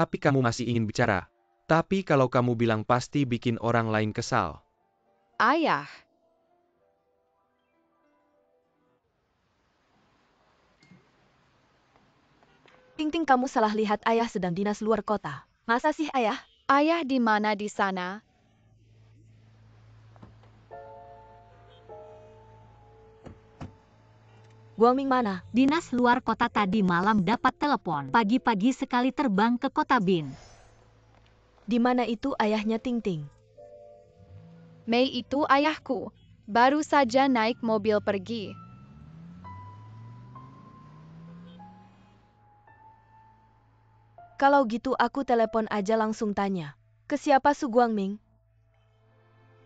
Tapi kamu masih ingin bicara. Tapi kalau kamu bilang pasti bikin orang lain kesal. Ayah. Ting-ting, kamu salah lihat, ayah sedang dinas luar kota. Masa sih, ayah? Ayah di mana di sana? Guangming mana? Dinas luar kota tadi malam dapat telepon. Pagi-pagi sekali terbang ke kota Bin. Di mana itu ayahnya Ting-ting? Mei itu ayahku. Baru saja naik mobil pergi. Kalau gitu aku telepon aja langsung tanya. Ke siapa Su Guangming?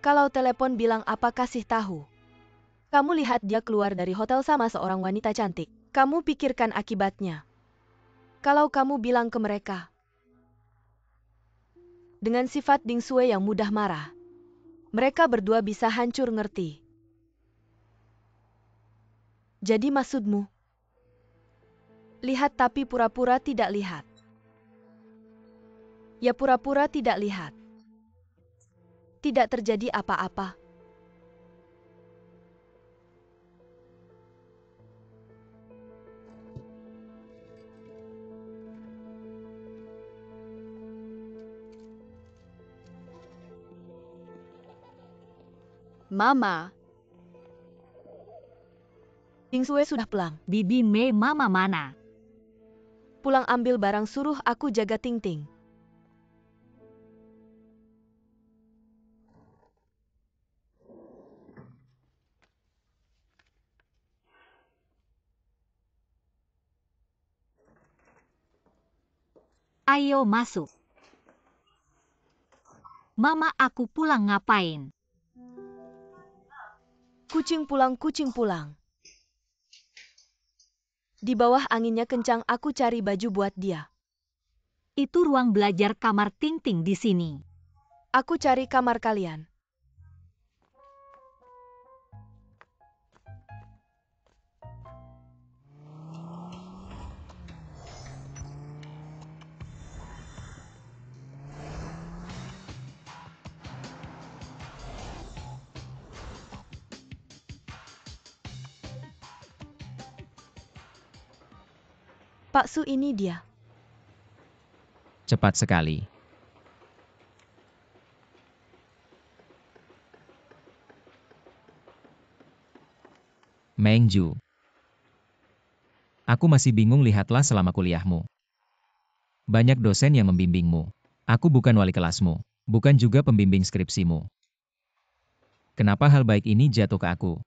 Kalau telepon bilang apa kasih tahu. Kamu lihat dia keluar dari hotel sama seorang wanita cantik. Kamu pikirkan akibatnya. Kalau kamu bilang ke mereka. Dengan sifat Ding Sui yang mudah marah. Mereka berdua bisa hancur, ngerti? Jadi maksudmu? Lihat tapi pura-pura tidak lihat. Ya pura-pura tidak lihat. Tidak terjadi apa-apa. Mama. Ding Sui sudah pulang. Bibi Mei mama mana? Pulang ambil barang, suruh aku jaga Ting-ting. Ayo masuk. Mama, aku pulang ngapain? Kucing pulang, kucing pulang. Di bawah anginnya kencang, aku cari baju buat dia. Itu ruang belajar kamar Ting-ting di sini. Aku cari kamar kalian. Pak Su, ini dia. Cepat sekali. Meng Ju. Aku masih bingung, lihatlah selama kuliahmu. Banyak dosen yang membimbingmu. Aku bukan wali kelasmu, bukan juga pembimbing skripsimu. Kenapa hal baik ini jatuh ke aku?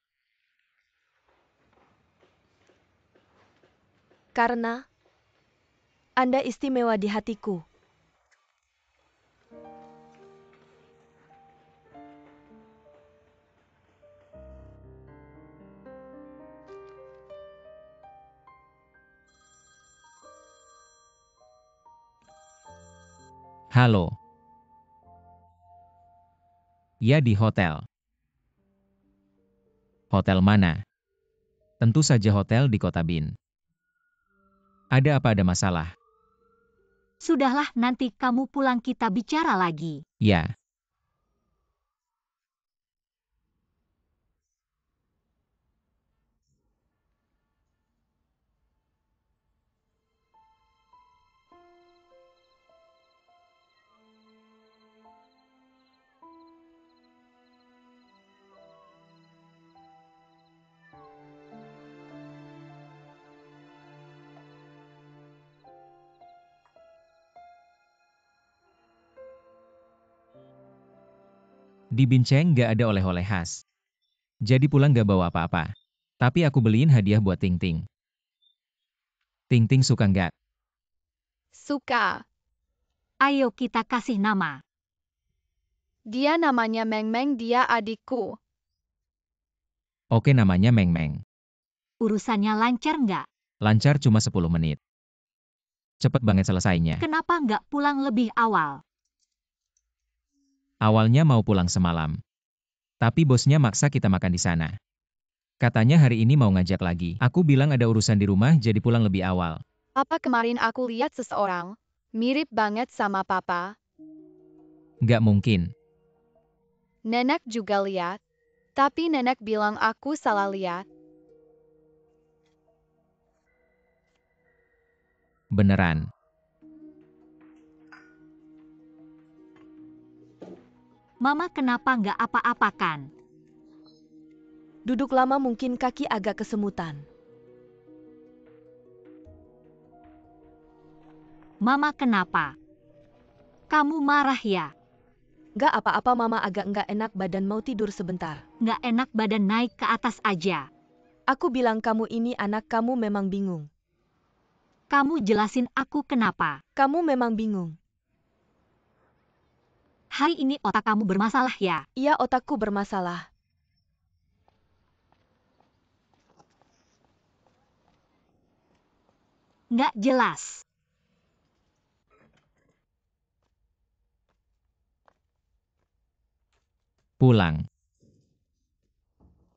Karena Anda istimewa di hatiku. Halo. Ya, di hotel. Hotel mana? Tentu saja hotel di kota Bin. Ada apa, ada masalah? Sudahlah, nanti kamu pulang kita bicara lagi. Ya. Di Binceng gak ada oleh-oleh khas. Jadi pulang gak bawa apa-apa. Tapi aku beliin hadiah buat Ting-ting. Ting-ting suka nggak? Suka. Ayo kita kasih nama. Dia namanya Meng Meng, dia adikku. Oke, namanya Meng Meng. Urusannya lancar nggak? Lancar, cuma 10 menit. Cepet banget selesainya. Kenapa nggak pulang lebih awal? Awalnya mau pulang semalam. Tapi bosnya maksa kita makan di sana. Katanya hari ini mau ngajak lagi. Aku bilang ada urusan di rumah, jadi pulang lebih awal. Apa kemarin aku lihat seseorang? Mirip banget sama papa. Nggak mungkin. Nenek juga lihat. Tapi nenek bilang aku salah lihat. Beneran. Mama kenapa nggak apa-apakan? Duduk lama mungkin kaki agak kesemutan. Mama kenapa? Kamu marah ya? Gak apa-apa mama agak nggak enak badan mau tidur sebentar. Nggak enak badan naik ke atas aja. Aku bilang kamu ini anak kamu memang bingung. Kamu jelasin aku kenapa. Kamu memang bingung. Hari ini otak kamu bermasalah ya? Iya otakku bermasalah. Nggak jelas. Pulang.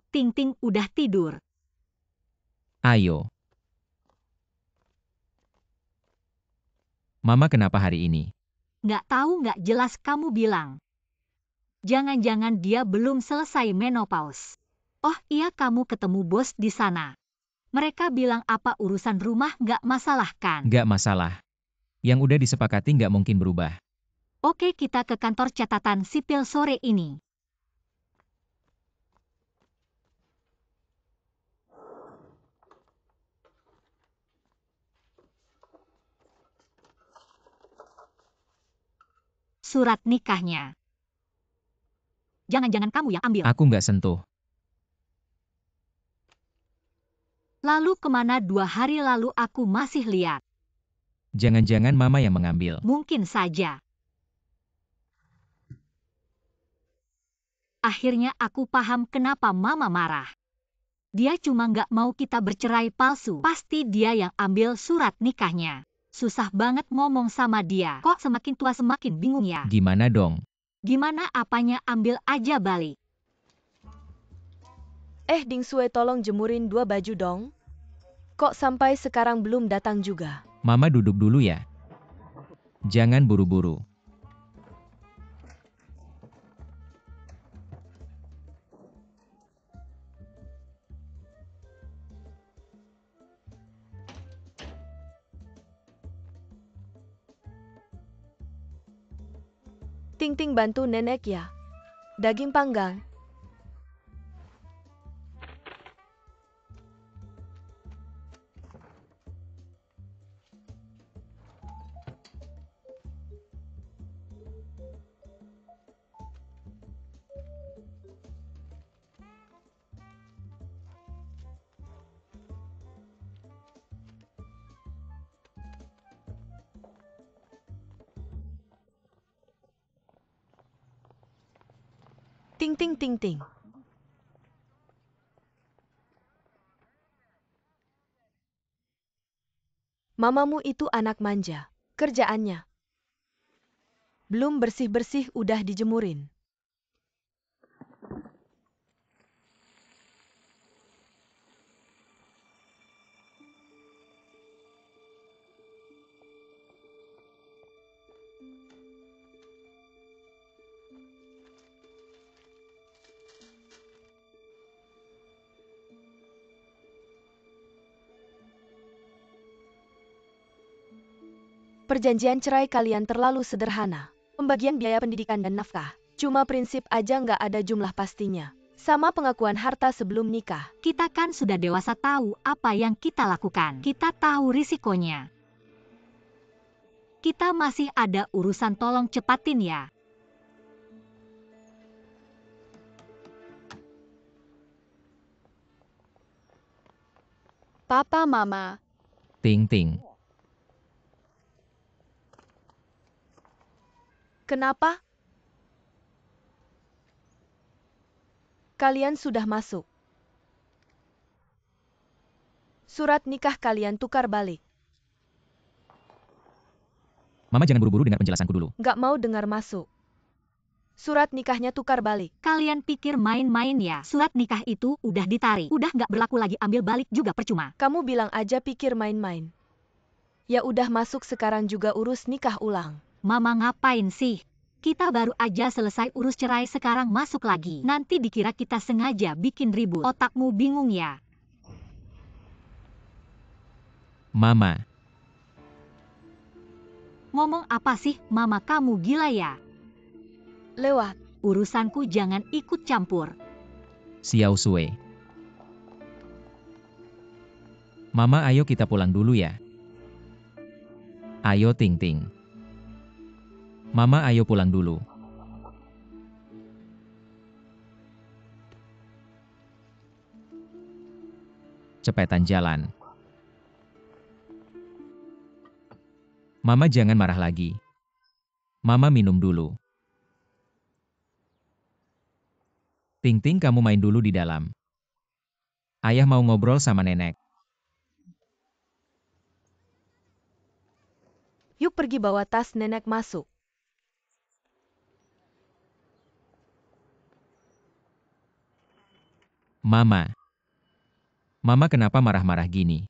Ting-ting udah tidur. Ayo. Mama kenapa hari ini? Nggak tahu nggak jelas kamu bilang. Jangan-jangan dia belum selesai menopause. Oh iya kamu ketemu bos di sana. Mereka bilang apa urusan rumah nggak masalah kan? Nggak masalah. Yang udah disepakati nggak mungkin berubah. Oke kita ke kantor catatan sipil sore ini. Surat nikahnya. Jangan-jangan kamu yang ambil. Aku nggak sentuh. Lalu kemana 2 hari lalu aku masih lihat. Jangan-jangan mama yang mengambil. Mungkin saja. Akhirnya aku paham kenapa mama marah. Dia cuma nggak mau kita bercerai palsu. Pasti dia yang ambil surat nikahnya. Susah banget ngomong sama dia. Kok semakin tua semakin bingung ya? Gimana dong? Gimana apanya ambil aja balik. Ding Sue tolong jemurin 2 baju dong. Kok sampai sekarang belum datang juga? Mama duduk dulu ya. Jangan buru-buru. Ting-ting bantu nenek ya. Daging panggang. Ting ting ting ting. Mamamu itu anak manja. Kerjaannya belum bersih-bersih udah dijemurin. Perjanjian cerai kalian terlalu sederhana. Pembagian biaya pendidikan dan nafkah. Cuma prinsip aja nggak ada jumlah pastinya. Sama pengakuan harta sebelum nikah. Kita kan sudah dewasa tahu apa yang kita lakukan. Kita tahu risikonya. Kita masih ada urusan tolong cepatin ya. Papa Mama. Ting-ting. Kenapa? Kalian sudah masuk. Surat nikah kalian tukar balik. Mama jangan buru-buru dengar penjelasanku dulu. Nggak mau dengar masuk. Surat nikahnya tukar balik. Kalian pikir main-main ya? Surat nikah itu udah ditarik. Udah nggak berlaku lagi, ambil balik juga percuma. Kamu bilang aja pikir main-main. Ya udah masuk sekarang juga urus nikah ulang. Mama ngapain sih? Kita baru aja selesai urus cerai sekarang masuk lagi. Nanti dikira kita sengaja bikin ribut. Otakmu bingung ya? Mama, Ngomong apa sih? Mama kamu gila ya? Lewat. Urusanku jangan ikut campur. Xiao Sui. Mama, ayo kita pulang dulu ya. Ayo Ting Ting. Mama, ayo pulang dulu. Cepetan jalan. Mama jangan marah lagi. Mama minum dulu. Ting Ting, kamu main dulu di dalam. Ayah mau ngobrol sama nenek. Yuk pergi bawa tas nenek masuk. Mama. Mama kenapa marah-marah gini?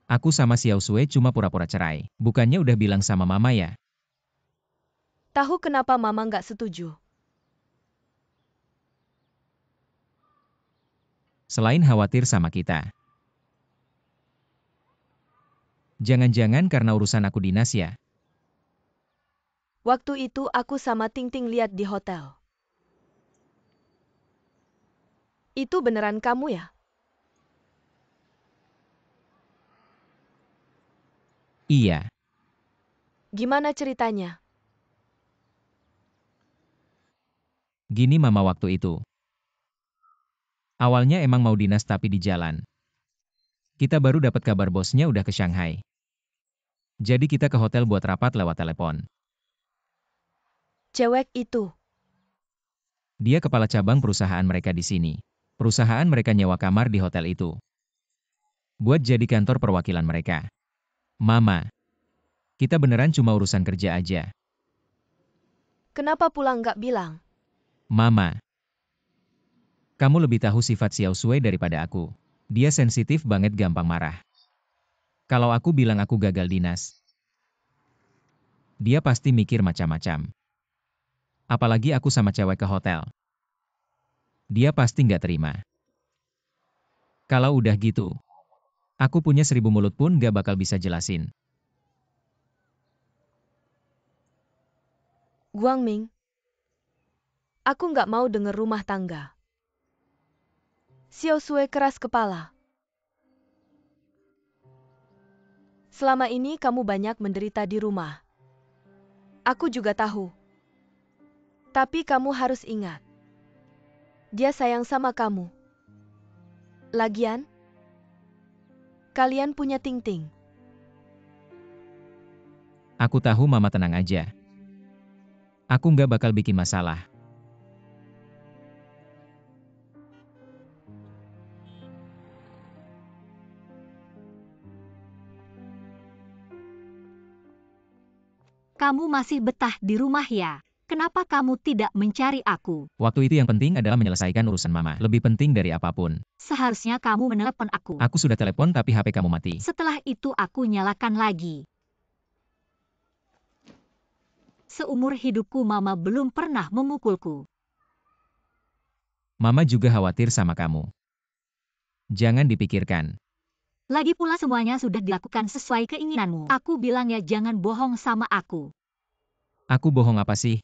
Aku sama Xiao Sui cuma pura-pura cerai. Bukannya udah bilang sama mama ya? Tahu kenapa mama nggak setuju? Selain khawatir sama kita. Jangan-jangan karena urusan aku dinas ya? Waktu itu aku sama Ting Ting lihat di hotel. Itu beneran kamu ya? Iya. Gimana ceritanya? Gini mama, waktu itu. Awalnya emang mau dinas tapi di jalan. Kita baru dapat kabar bosnya udah ke Shanghai. Jadi kita ke hotel buat rapat lewat telepon. Cewek itu. Dia kepala cabang perusahaan mereka di sini. Perusahaan mereka nyewa kamar di hotel itu. Buat jadi kantor perwakilan mereka. Mama, kita beneran cuma urusan kerja aja. Kenapa pulang nggak bilang? Mama, kamu lebih tahu sifat Xiao Sui daripada aku. Dia sensitif banget, gampang marah. Kalau aku bilang aku gagal dinas, dia pasti mikir macam-macam. Apalagi aku sama cewek ke hotel. Dia pasti nggak terima. Kalau udah gitu, aku punya 1000 mulut pun nggak bakal bisa jelasin. Guangming. Aku nggak mau denger rumah tangga. Xiao Sui keras kepala. Selama ini kamu banyak menderita di rumah. Aku juga tahu. Tapi kamu harus ingat. Dia sayang sama kamu. Lagian, kalian punya Ting Ting. Aku tahu mama, tenang aja. Aku nggak bakal bikin masalah. Kamu masih betah di rumah ya? Kenapa kamu tidak mencari aku? Waktu itu yang penting adalah menyelesaikan urusan mama. Lebih penting dari apapun. Seharusnya kamu menelepon aku. Aku sudah telepon tapi HP kamu mati. Setelah itu aku nyalakan lagi. Seumur hidupku mama belum pernah memukulku. Mama juga khawatir sama kamu. Jangan dipikirkan. Lagi pula semuanya sudah dilakukan sesuai keinginanmu. Aku bilang ya jangan bohong sama aku. Aku bohong apa sih?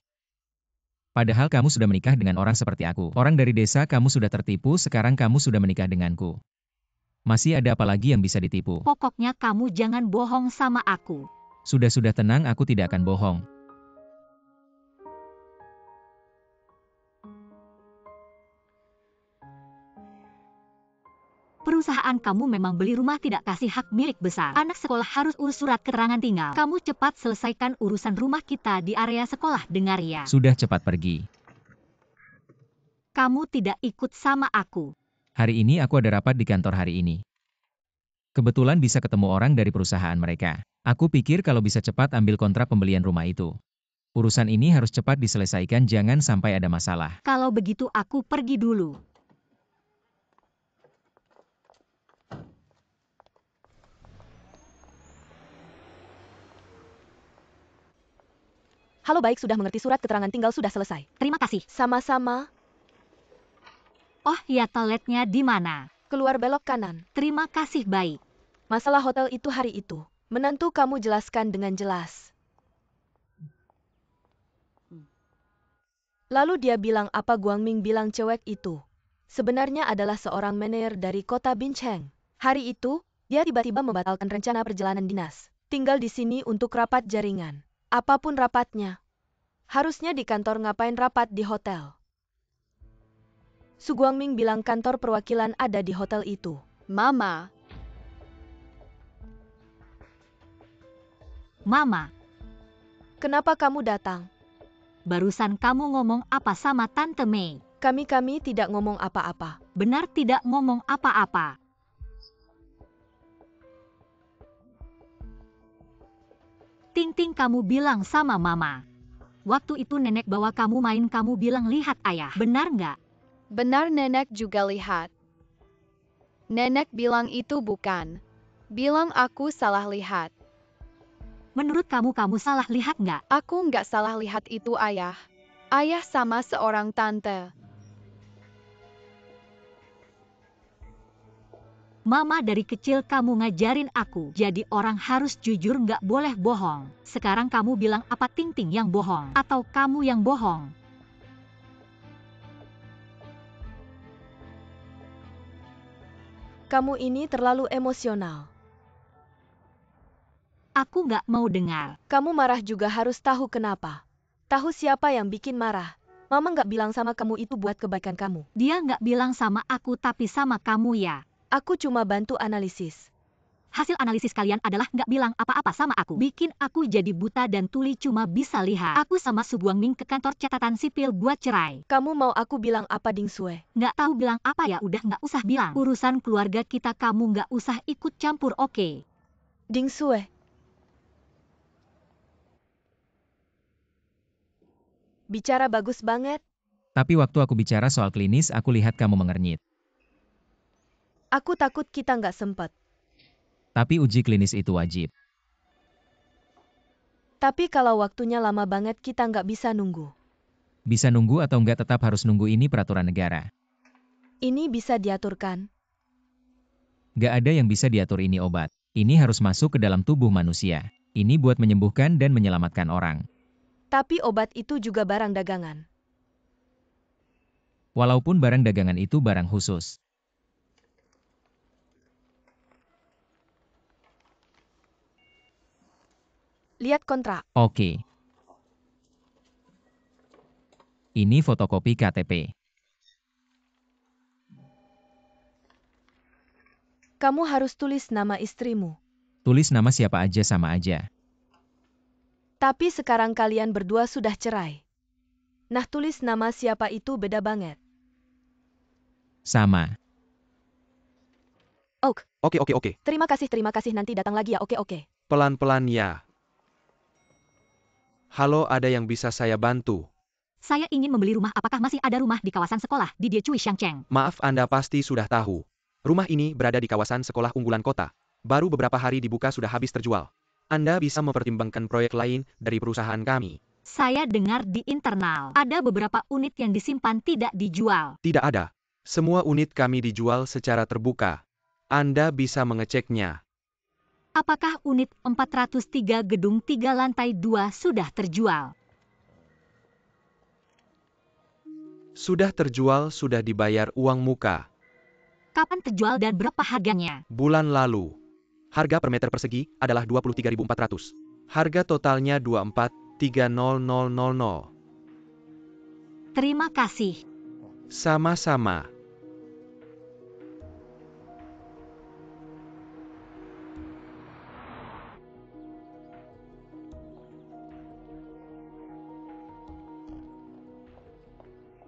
Padahal kamu sudah menikah dengan orang seperti aku. Orang dari desa, kamu sudah tertipu, sekarang kamu sudah menikah denganku. Masih ada apa lagi yang bisa ditipu? Pokoknya kamu jangan bohong sama aku. Sudah tenang, aku tidak akan bohong. Perusahaan kamu memang beli rumah tidak kasih hak milik besar. Anak sekolah harus urus surat keterangan tinggal. Kamu cepat selesaikan urusan rumah kita di area sekolah, dengar ya. Sudah, cepat pergi. Kamu tidak ikut sama aku. Hari ini aku ada rapat di kantor hari ini. Kebetulan bisa ketemu orang dari perusahaan mereka. Aku pikir kalau bisa cepat ambil kontrak pembelian rumah itu. Urusan ini harus cepat diselesaikan, jangan sampai ada masalah. Kalau begitu aku pergi dulu. Halo baik, sudah mengerti, surat keterangan tinggal sudah selesai. Terima kasih. Sama-sama. Oh ya, toiletnya di mana? Keluar belok kanan. Terima kasih, baik. Masalah hotel itu hari itu. Menantu kamu jelaskan dengan jelas. Lalu dia bilang apa Guangming bilang cewek itu. Sebenarnya adalah seorang manajer dari kota Bincheng. Hari itu, dia tiba-tiba membatalkan rencana perjalanan dinas. Tinggal di sini untuk rapat jaringan. Apapun rapatnya. Harusnya di kantor, ngapain rapat di hotel. Su Guangming bilang kantor perwakilan ada di hotel itu. Mama, Mama, Kenapa kamu datang? barusan kamu ngomong apa sama Tante Mei? Kami tidak ngomong apa-apa. Benar tidak ngomong apa-apa. Ting-ting, kamu bilang sama Mama. Waktu itu nenek bawa kamu main, kamu bilang lihat ayah. Benar nggak? benar nenek juga lihat. Nenek bilang itu bukan. Bilang aku salah lihat. Menurut kamu, kamu salah lihat nggak? Aku nggak salah lihat itu ayah. Ayah sama seorang tante. Mama dari kecil kamu ngajarin aku, jadi orang harus jujur, nggak boleh bohong. Sekarang kamu bilang apa Ting-ting yang bohong? Atau kamu yang bohong? Kamu ini terlalu emosional. Aku nggak mau dengar. Kamu marah juga harus tahu kenapa. Tahu siapa yang bikin marah. Mama nggak bilang sama kamu itu buat kebaikan kamu. Dia nggak bilang sama aku tapi sama kamu ya. Aku cuma bantu analisis. Hasil analisis kalian adalah nggak bilang apa-apa sama aku. Bikin aku jadi buta dan tuli, cuma bisa lihat. Aku sama Su Guangming ke kantor catatan sipil buat cerai. Kamu mau aku bilang apa Ding Sue? Nggak tahu bilang apa ya, udah nggak usah bilang. Urusan keluarga kita kamu nggak usah ikut campur, oke? Ding Sue. Bicara bagus banget. Tapi waktu aku bicara soal klinis, aku lihat kamu mengernyit. Aku takut kita nggak sempat. Tapi uji klinis itu wajib. Tapi kalau waktunya lama banget kita nggak bisa nunggu. Bisa nunggu atau nggak tetap harus nunggu, ini peraturan negara. Ini bisa diaturkan. Nggak ada yang bisa diatur, ini obat. Ini harus masuk ke dalam tubuh manusia. Ini buat menyembuhkan dan menyelamatkan orang. Tapi obat itu juga barang dagangan. Walaupun barang dagangan itu barang khusus. Lihat kontrak. Oke. Ini fotokopi KTP. Kamu harus tulis nama istrimu. Tulis nama siapa aja sama aja. Tapi sekarang kalian berdua sudah cerai. Nah, tulis nama siapa itu beda banget. Sama. Oke. Oke. Terima kasih, nanti datang lagi ya. Oke. Pelan-pelan ya. Halo, ada yang bisa saya bantu? Saya ingin membeli rumah. Apakah masih ada rumah di kawasan sekolah di Diechui Xiangcheng? Maaf, Anda pasti sudah tahu. Rumah ini berada di kawasan sekolah unggulan kota. Baru beberapa hari dibuka sudah habis terjual. Anda bisa mempertimbangkan proyek lain dari perusahaan kami. Saya dengar di internal ada beberapa unit yang disimpan tidak dijual. Tidak ada. Semua unit kami dijual secara terbuka. Anda bisa mengeceknya. Apakah unit 403 gedung 3 lantai 2 sudah terjual? Sudah terjual, sudah dibayar uang muka. Kapan terjual dan berapa harganya? Bulan lalu. Harga per meter persegi adalah 23.400. Harga totalnya 24.30000. Terima kasih. Sama-sama.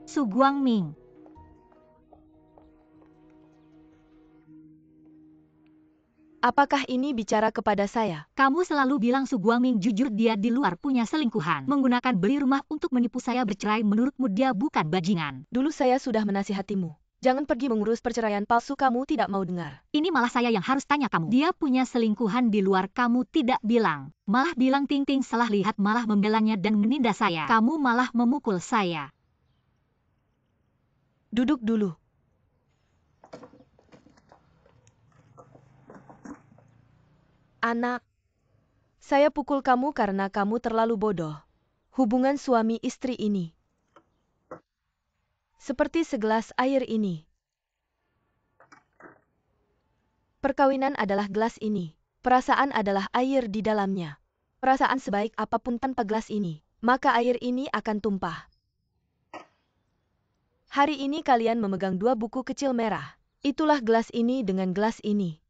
Su Guangming. Apakah ini bicara kepada saya? Kamu selalu bilang Su Guangming jujur, dia di luar punya selingkuhan. Menggunakan beli rumah untuk menipu saya bercerai, menurutmu dia bukan bajingan. Dulu saya sudah menasihatimu. Jangan pergi mengurus perceraian palsu, kamu tidak mau dengar. Ini malah saya yang harus tanya kamu. Dia punya selingkuhan di luar, kamu tidak bilang. Malah bilang Ting Ting salah lihat, malah membelanya dan menindas saya. Kamu malah memukul saya. Duduk dulu. Anak, saya pukul kamu karena kamu terlalu bodoh. Hubungan suami istri ini seperti segelas air ini. Perkawinan adalah gelas ini. Perasaan adalah air di dalamnya. Perasaan sebaik apapun tanpa gelas ini, maka air ini akan tumpah. Hari ini kalian memegang 2 buku kecil merah. Itulah gelas ini dengan gelas ini.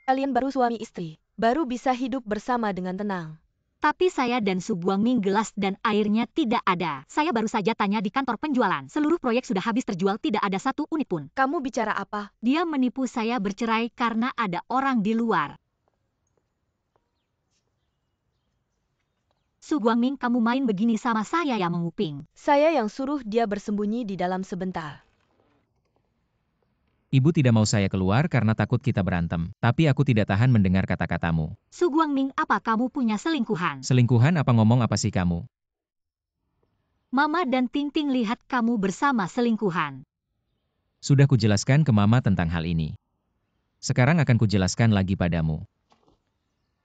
Kalian baru suami istri, baru bisa hidup bersama dengan tenang. Tapi saya dan Su Guangming gelas dan airnya tidak ada. Saya baru saja tanya di kantor penjualan. Seluruh proyek sudah habis terjual, tidak ada 1 unit pun. Kamu bicara apa? Dia menipu saya bercerai karena ada orang di luar. Su Guangming, kamu main begini sama saya ya, menguping. Saya yang suruh dia bersembunyi di dalam sebentar. Ibu tidak mau saya keluar karena takut kita berantem. Tapi aku tidak tahan mendengar kata-katamu. Su Guangming, apa kamu punya selingkuhan? Selingkuhan apa, ngomong apa sih kamu? Mama dan Ting Ting lihat kamu bersama selingkuhan. Sudah kujelaskan ke Mama tentang hal ini. Sekarang akan kujelaskan lagi padamu.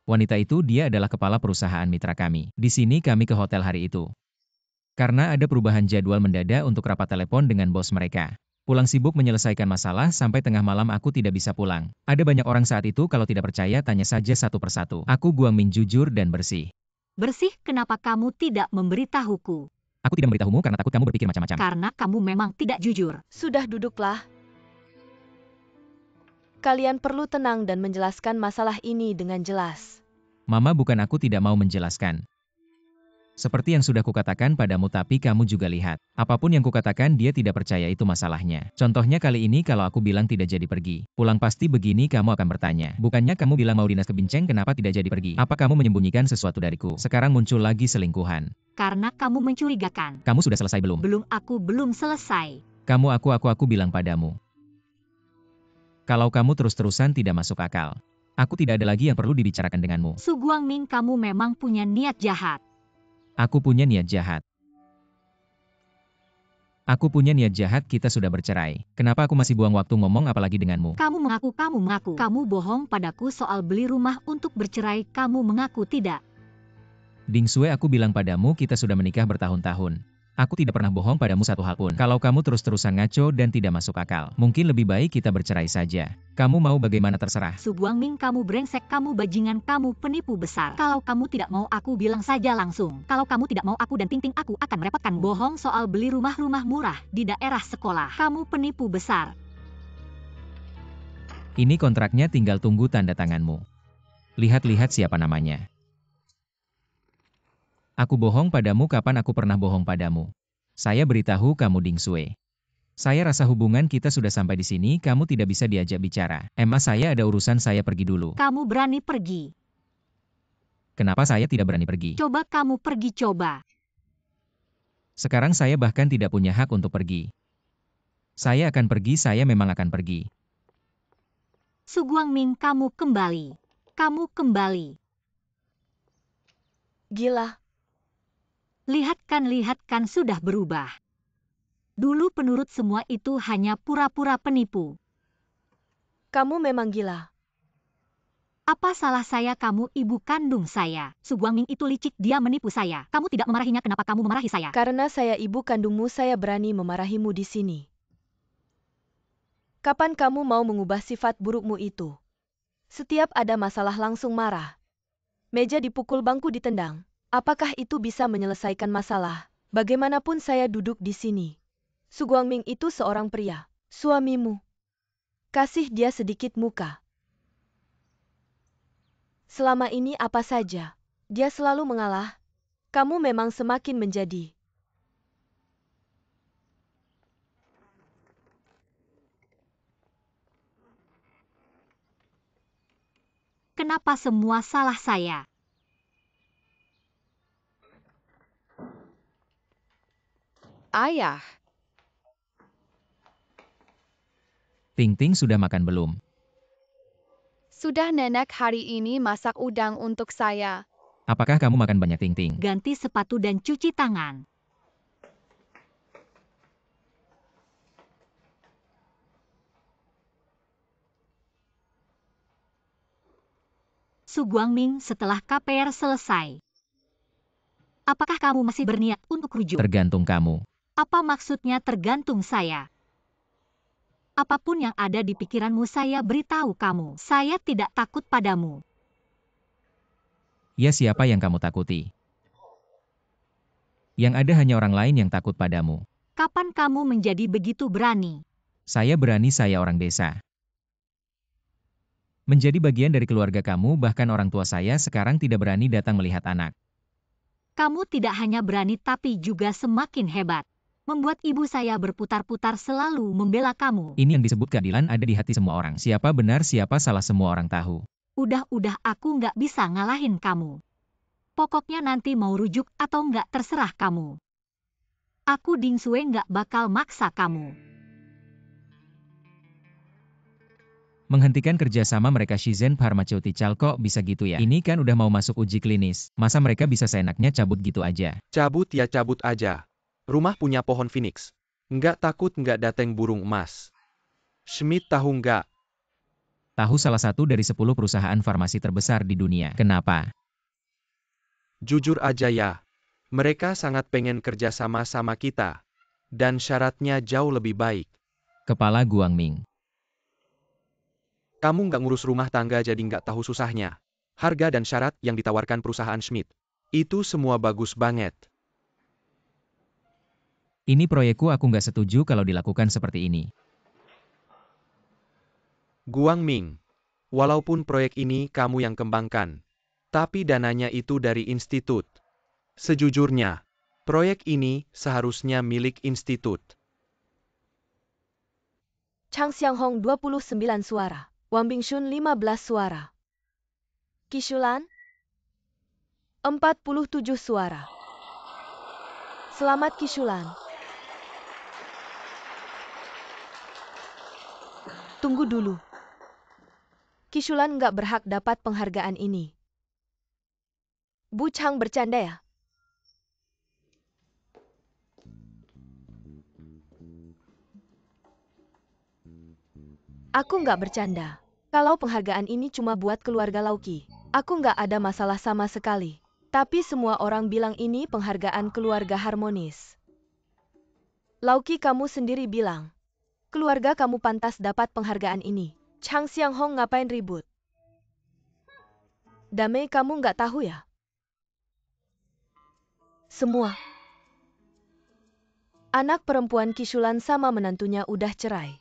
Wanita itu dia adalah kepala perusahaan mitra kami. Di sini kami ke hotel hari itu. Karena ada perubahan jadwal mendadak untuk rapat telepon dengan bos mereka. Pulang sibuk menyelesaikan masalah sampai tengah malam aku tidak bisa pulang. Ada banyak orang saat itu, kalau tidak percaya tanya saja satu persatu. Aku Guangming jujur dan bersih. Bersih, kenapa kamu tidak memberitahuku? Aku tidak memberitahumu karena takut kamu berpikir macam-macam. Karena kamu memang tidak jujur. Sudah, duduklah. Kalian perlu tenang dan menjelaskan masalah ini dengan jelas. Mama, bukan aku tidak mau menjelaskan. Seperti yang sudah kukatakan padamu, tapi kamu juga lihat. Apapun yang kukatakan dia tidak percaya, itu masalahnya. Contohnya kali ini kalau aku bilang tidak jadi pergi. Pulang pasti begini kamu akan bertanya. Bukannya kamu bilang mau dinas ke Bincang, kenapa tidak jadi pergi? Apa kamu menyembunyikan sesuatu dariku? Sekarang muncul lagi selingkuhan. Karena kamu mencurigakan. Kamu sudah selesai belum? Aku belum selesai. Aku bilang padamu. Kalau kamu terus-terusan tidak masuk akal. Aku tidak ada lagi yang perlu dibicarakan denganmu. Su Guangming, kamu memang punya niat jahat. Aku punya niat jahat. Aku punya niat jahat, kita sudah bercerai. Kenapa aku masih buang waktu ngomong apalagi denganmu? Kamu mengaku. Kamu bohong padaku soal beli rumah untuk bercerai, kamu mengaku tidak. Ding Sue, aku bilang padamu kita sudah menikah bertahun-tahun. Aku tidak pernah bohong padamu satu hal pun. Kalau kamu terus-terusan ngaco dan tidak masuk akal, mungkin lebih baik kita bercerai saja. Kamu mau bagaimana terserah. Su Guangming, kamu brengsek, kamu bajingan, kamu penipu besar. Kalau kamu tidak mau, aku bilang saja langsung. Kalau kamu tidak mau aku dan Ting Ting, aku akan merepotkan. Bohong soal beli rumah murah di daerah sekolah. Kamu penipu besar. Ini kontraknya, tinggal tunggu tanda tanganmu. Lihat-lihat siapa namanya. Aku bohong padamu, kapan aku pernah bohong padamu? Saya beritahu kamu, Ding Sue. Saya rasa hubungan kita sudah sampai di sini, kamu tidak bisa diajak bicara. Saya ada urusan, saya pergi dulu. Kamu berani pergi? Kenapa saya tidak berani pergi? Coba kamu pergi, coba. Sekarang saya bahkan tidak punya hak untuk pergi. Saya akan pergi, saya memang akan pergi. Su Guangming, kamu kembali. Kamu kembali. Gila. Lihat kan sudah berubah. Dulu penurut, semua itu hanya pura-pura penipu. Kamu memang gila. Apa salah saya? Kamu ibu kandung saya. Su Guangming itu licik, dia menipu saya. Kamu tidak memarahinya, kenapa kamu memarahi saya? Karena saya ibu kandungmu, saya berani memarahimu di sini. Kapan kamu mau mengubah sifat burukmu itu? Setiap ada masalah langsung marah. Meja dipukul, bangku ditendang. Apakah itu bisa menyelesaikan masalah? Bagaimanapun saya duduk di sini. Su Guangming itu seorang pria, suamimu. Kasih dia sedikit muka. Selama ini apa saja, dia selalu mengalah. Kamu memang semakin menjadi. Kenapa semua salah saya? Ayah. Ting Ting sudah makan belum? Sudah nenek hari ini masak udang untuk saya. Apakah kamu makan banyak Ting Ting? Ganti sepatu dan cuci tangan. Su Guangming setelah KPR selesai. Apakah kamu masih berniat untuk rujuk? Tergantung kamu. Apa maksudnya tergantung saya? Apapun yang ada di pikiranmu saya beritahu kamu. Saya tidak takut padamu. Ya, siapa yang kamu takuti? Yang ada hanya orang lain yang takut padamu. Kapan kamu menjadi begitu berani? Saya berani, saya orang desa. Menjadi bagian dari keluarga kamu, bahkan orang tua saya sekarang tidak berani datang melihat anak. Kamu tidak hanya berani tapi juga semakin hebat. Membuat ibu saya berputar-putar selalu membela kamu. Ini yang disebut keadilan ada di hati semua orang. Siapa benar, siapa salah semua orang tahu. Udah, aku nggak bisa ngalahin kamu. Pokoknya nanti mau rujuk atau nggak terserah kamu. Aku Ding Sue nggak bakal maksa kamu. Menghentikan kerjasama mereka Shenzhen Pharmaceutical kok bisa gitu ya? Ini kan udah mau masuk uji klinis. Masa mereka bisa seenaknya cabut gitu aja? Cabut ya cabut aja. Rumah punya pohon phoenix. Nggak takut nggak dateng burung emas. Schmidt tahu nggak? Tahu, salah satu dari 10 perusahaan farmasi terbesar di dunia. Kenapa? Jujur aja ya. Mereka sangat pengen kerja sama kita. Dan syaratnya jauh lebih baik. Kepala Guangming. Kamu nggak ngurus rumah tangga jadi nggak tahu susahnya. Harga dan syarat yang ditawarkan perusahaan Schmidt. Itu semua bagus banget. Ini proyekku, aku nggak setuju kalau dilakukan seperti ini. Guangming. Walaupun proyek ini kamu yang kembangkan. Tapi dananya itu dari institut. Sejujurnya, proyek ini seharusnya milik institut. Chang Xianghong 29 suara. Wang Bingshun 15 suara. Kishulan 47 suara. Selamat Kishulan. Tunggu dulu. Kishulan nggak berhak dapat penghargaan ini. Bu Chang bercanda ya? Aku nggak bercanda. Kalau penghargaan ini cuma buat keluarga Lauki, aku nggak ada masalah sama sekali. Tapi semua orang bilang ini penghargaan keluarga harmonis. Lauki, kamu sendiri bilang, keluarga kamu pantas dapat penghargaan ini. Chang Xianghong ngapain ribut? Damai, kamu nggak tahu ya? Semua anak perempuan Kishulan sama menantunya udah cerai.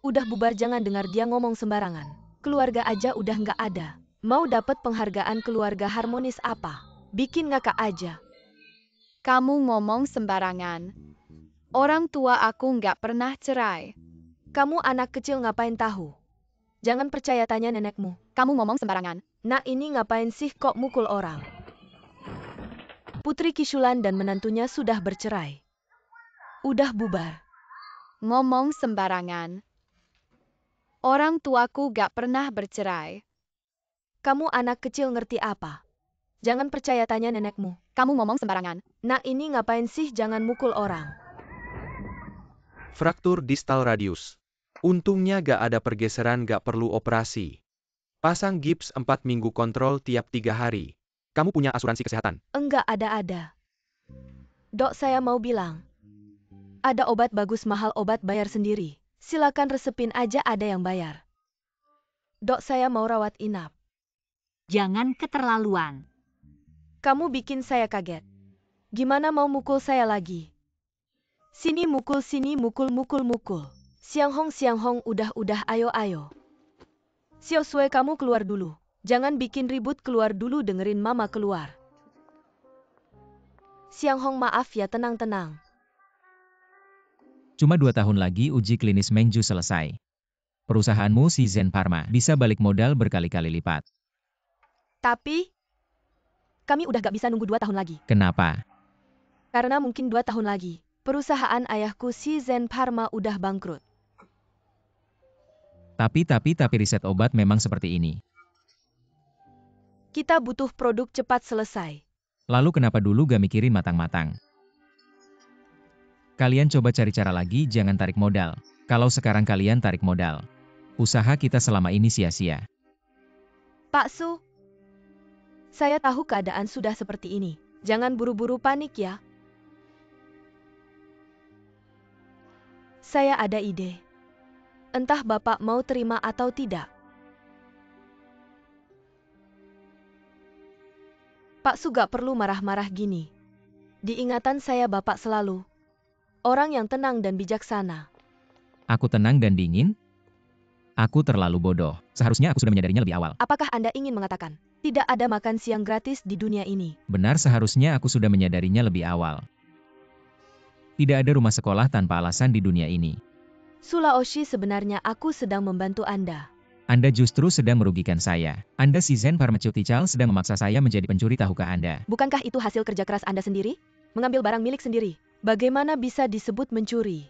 Udah bubar, jangan dengar dia ngomong sembarangan. Keluarga aja udah nggak ada. Mau dapat penghargaan keluarga harmonis apa? Bikin ngakak aja. Kamu ngomong sembarangan. Orang tua aku nggak pernah cerai. Kamu anak kecil ngapain tahu? Jangan percaya, tanya nenekmu. Kamu ngomong sembarangan. Nah, ini ngapain sih kok mukul orang? Putri Kishulan dan menantunya sudah bercerai. Udah bubar. Ngomong sembarangan. Orang tuaku gak pernah bercerai. Kamu anak kecil ngerti apa? Jangan percaya, tanya nenekmu. Kamu ngomong sembarangan. Nah, ini ngapain sih, jangan mukul orang. Fraktur distal radius. Untungnya gak ada pergeseran, gak perlu operasi. Pasang gips 4 minggu, kontrol tiap 3 hari. Kamu punya asuransi kesehatan? Enggak ada. Dok, saya mau bilang. Ada obat bagus mahal, obat bayar sendiri. Silakan resepin aja, ada yang bayar. Dok, saya mau rawat inap. Jangan keterlaluan. Kamu bikin saya kaget. Gimana mau mukul saya lagi? Sini mukul, sini mukul. Xianghong, udah, ayo. Xiao Sui, kamu keluar dulu. Jangan bikin ribut, keluar dulu, dengerin mama keluar. Xianghong, maaf ya, tenang. Cuma 2 tahun lagi uji klinis Mengju selesai. Perusahaanmu Shenzhen Pharma bisa balik modal berkali-kali lipat. Tapi, kami udah gak bisa nunggu 2 tahun lagi. Kenapa? Karena mungkin 2 tahun lagi, perusahaan ayahku Shenzhen Pharma udah bangkrut. Tapi riset obat memang seperti ini. Kita butuh produk cepat selesai. Lalu kenapa dulu gak mikirin matang-matang? Kalian coba cari cara lagi, jangan tarik modal. Kalau sekarang kalian tarik modal, usaha kita selama ini sia-sia. Pak Su, saya tahu keadaan sudah seperti ini. Jangan buru-buru panik ya. Saya ada ide. Entah Bapak mau terima atau tidak. Pak Su gak perlu marah-marah gini. Di ingatan saya Bapak selalu orang yang tenang dan bijaksana. Aku tenang dan dingin? Aku terlalu bodoh. Seharusnya aku sudah menyadarinya lebih awal. Apakah Anda ingin mengatakan, tidak ada makan siang gratis di dunia ini? Benar, seharusnya aku sudah menyadarinya lebih awal. Tidak ada rumah sekolah tanpa alasan di dunia ini. Sulaoshi, sebenarnya aku sedang membantu Anda. Anda justru sedang merugikan saya. Anda si Zen Pharmaceutical sedang memaksa saya menjadi pencuri, tahukah Anda? Bukankah itu hasil kerja keras Anda sendiri? Mengambil barang milik sendiri. Bagaimana bisa disebut mencuri?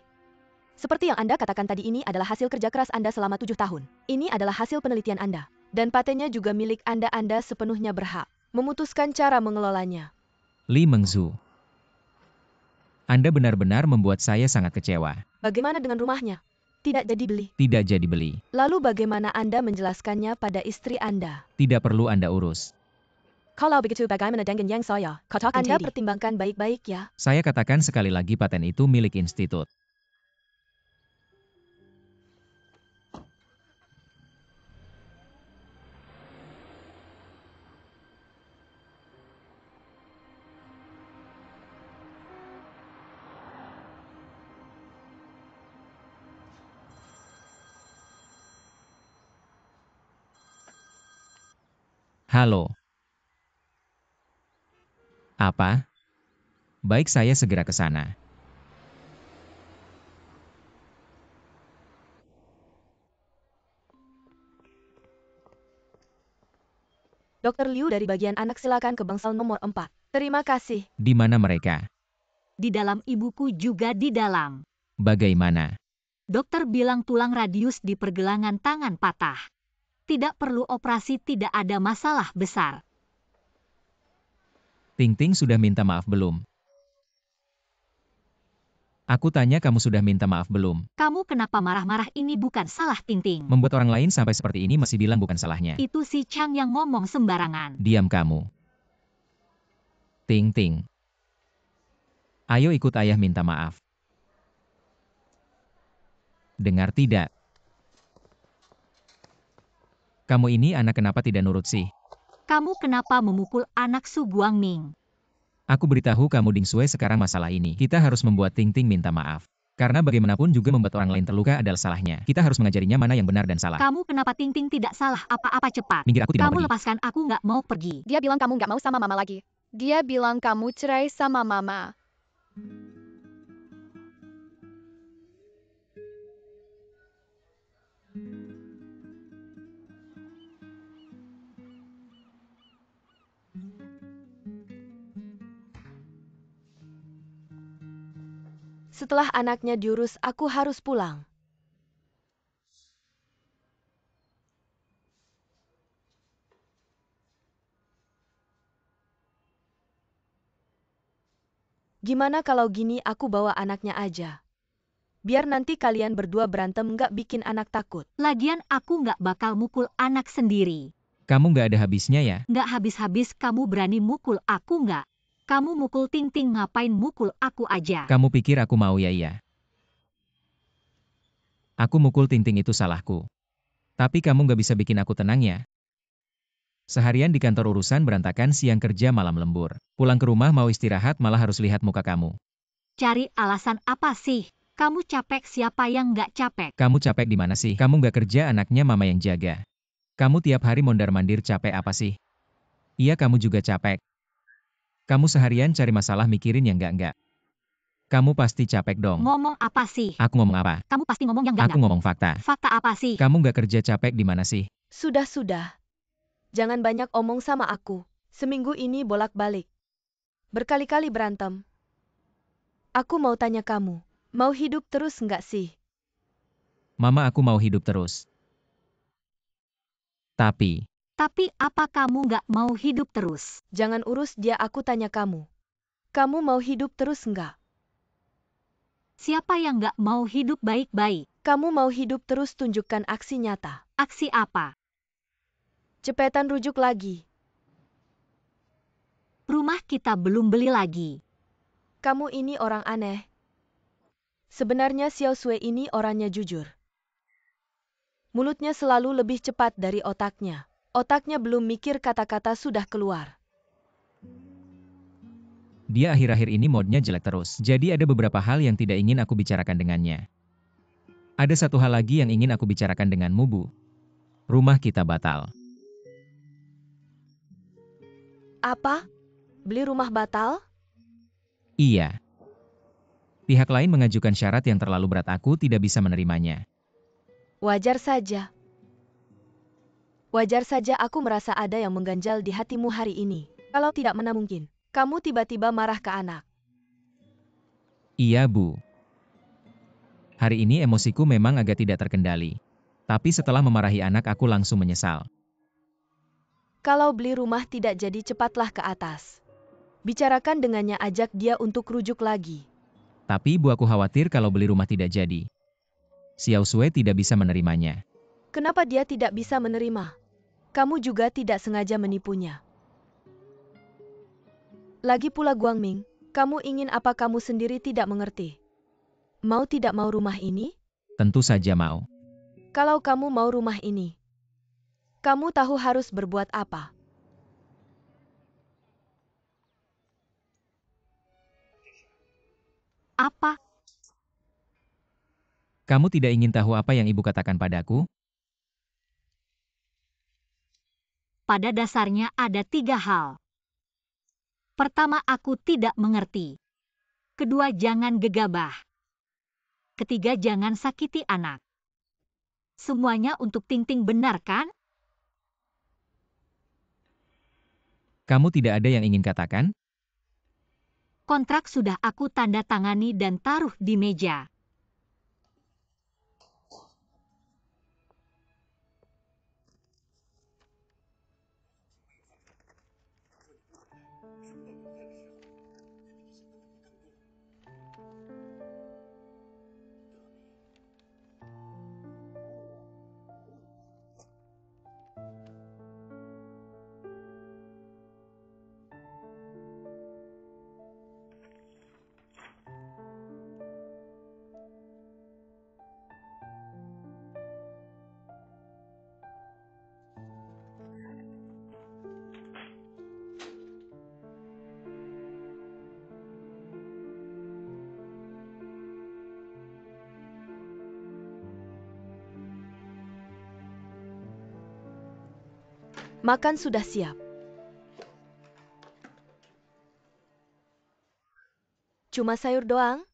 Seperti yang Anda katakan tadi, ini adalah hasil kerja keras Anda selama 7 tahun. Ini adalah hasil penelitian Anda. Dan patennya juga milik Anda. Anda sepenuhnya berhak memutuskan cara mengelolanya. Li Mengzu. Anda benar-benar membuat saya sangat kecewa. Bagaimana dengan rumahnya? Tidak jadi beli. Tidak jadi beli. Lalu bagaimana Anda menjelaskannya pada istri Anda? Tidak perlu Anda urus. Kalau begitu bagaimana dengan yang saya katakan tadi? Anda pertimbangkan baik-baik ya. Saya katakan sekali lagi, paten itu milik institut. Halo. Apa? Baik, saya segera ke sana. Dr. Liu dari bagian anak, silakan ke bangsal nomor 4. Terima kasih. Di mana mereka? Di dalam, ibuku juga di dalam. Bagaimana? Dokter bilang tulang radius di pergelangan tangan patah. Tidak perlu operasi, tidak ada masalah besar. Ting Ting sudah minta maaf belum? Aku tanya, kamu sudah minta maaf belum? Kamu kenapa marah-marah? Ini bukan salah Ting Ting. Membuat orang lain sampai seperti ini masih bilang bukan salahnya. Itu si Chang yang ngomong sembarangan. Diam kamu. Ting Ting. Ayo ikut ayah minta maaf. Dengar tidak? Kamu ini anak kenapa tidak nurut sih? Kamu kenapa memukul anak Su Guangming? Aku beritahu kamu, Ding Sui, sekarang masalah ini. Kita harus membuat Ting Ting minta maaf. Karena bagaimanapun juga membuat orang lain terluka adalah salahnya. Kita harus mengajarinya mana yang benar dan salah. Kamu kenapa? Ting Ting tidak salah apa-apa, cepat. Minggir, aku tidak mau Kamu pergi. lepaskan, aku nggak mau pergi. Dia bilang kamu nggak mau sama mama lagi. Dia bilang kamu cerai sama mama. Setelah anaknya diurus, aku harus pulang. Gimana kalau gini, aku bawa anaknya aja. Biar nanti kalian berdua berantem, nggak bikin anak takut. Lagian aku nggak bakal mukul anak sendiri. Kamu nggak ada habisnya ya? Nggak habis-habis kamu berani mukul aku nggak? Kamu mukul Ting Ting, ngapain mukul aku aja? Kamu pikir aku mau ya? Iya. Aku mukul Ting Ting itu salahku. Tapi kamu nggak bisa bikin aku tenang ya? Seharian di kantor urusan berantakan, siang kerja malam lembur. Pulang ke rumah mau istirahat malah harus lihat muka kamu. Cari alasan apa sih? Kamu capek, siapa yang nggak capek? Kamu capek di mana sih? Kamu nggak kerja, anaknya mama yang jaga. Kamu tiap hari mondar-mandir, capek apa sih? Iya, kamu juga capek. Kamu seharian cari masalah, mikirin yang enggak-enggak. Kamu pasti capek dong. Ngomong apa sih? Aku ngomong apa? Kamu pasti ngomong yang Aku enggak. ngomong fakta. Fakta apa sih? Kamu nggak kerja, capek di mana sih? Sudah. Jangan banyak omong sama aku. Seminggu ini bolak-balik. Berkali-kali berantem. Aku mau tanya kamu, mau hidup terus nggak sih? Mama, aku mau hidup terus. Tapi, Tapi apa kamu nggak mau hidup terus? Jangan urus dia, aku tanya kamu. Kamu mau hidup terus nggak? Siapa yang nggak mau hidup baik-baik? Kamu mau hidup terus, tunjukkan aksi nyata. Aksi apa? Cepetan rujuk lagi. Rumah kita belum beli lagi. Kamu ini orang aneh. Sebenarnya Xiao Sui ini orangnya jujur. Mulutnya selalu lebih cepat dari otaknya. Otaknya belum mikir kata-kata sudah keluar. dia akhir-akhir ini moodnya jelek terus. Jadi ada beberapa hal yang tidak ingin aku bicarakan dengannya. Ada satu hal lagi yang ingin aku bicarakan denganmu, Bu. Rumah kita batal. Apa? Beli rumah batal? Iya. Pihak lain mengajukan syarat yang terlalu berat, aku tidak bisa menerimanya. Wajar saja. Wajar saja, aku merasa ada yang mengganjal di hatimu hari ini. Kalau tidak, mana mungkin kamu tiba-tiba marah ke anak. Iya, Bu. Hari ini emosiku memang agak tidak terkendali. Tapi setelah memarahi anak, aku langsung menyesal. Kalau beli rumah tidak jadi, cepatlah ke atas. Bicarakan dengannya, ajak dia untuk rujuk lagi. Tapi Bu, aku khawatir kalau beli rumah tidak jadi. Xiao Sui tidak bisa menerimanya. Kenapa dia tidak bisa menerima? Kamu juga tidak sengaja menipunya. Lagi pula Guangming, kamu ingin apa? Kamu sendiri tidak mengerti. Mau tidak mau rumah ini? Tentu saja mau. Kalau kamu mau rumah ini, kamu tahu harus berbuat apa. Apa? Kamu tidak ingin tahu apa yang Ibu katakan padaku? Pada dasarnya ada 3 hal. Pertama, aku tidak mengerti. Kedua, jangan gegabah. Ketiga, jangan sakiti anak. Semuanya untuk Ting-Ting, benar kan? Kamu tidak ada yang ingin katakan? Kontrak sudah aku tanda tangani dan taruh di meja. Makan sudah siap. Cuma sayur doang?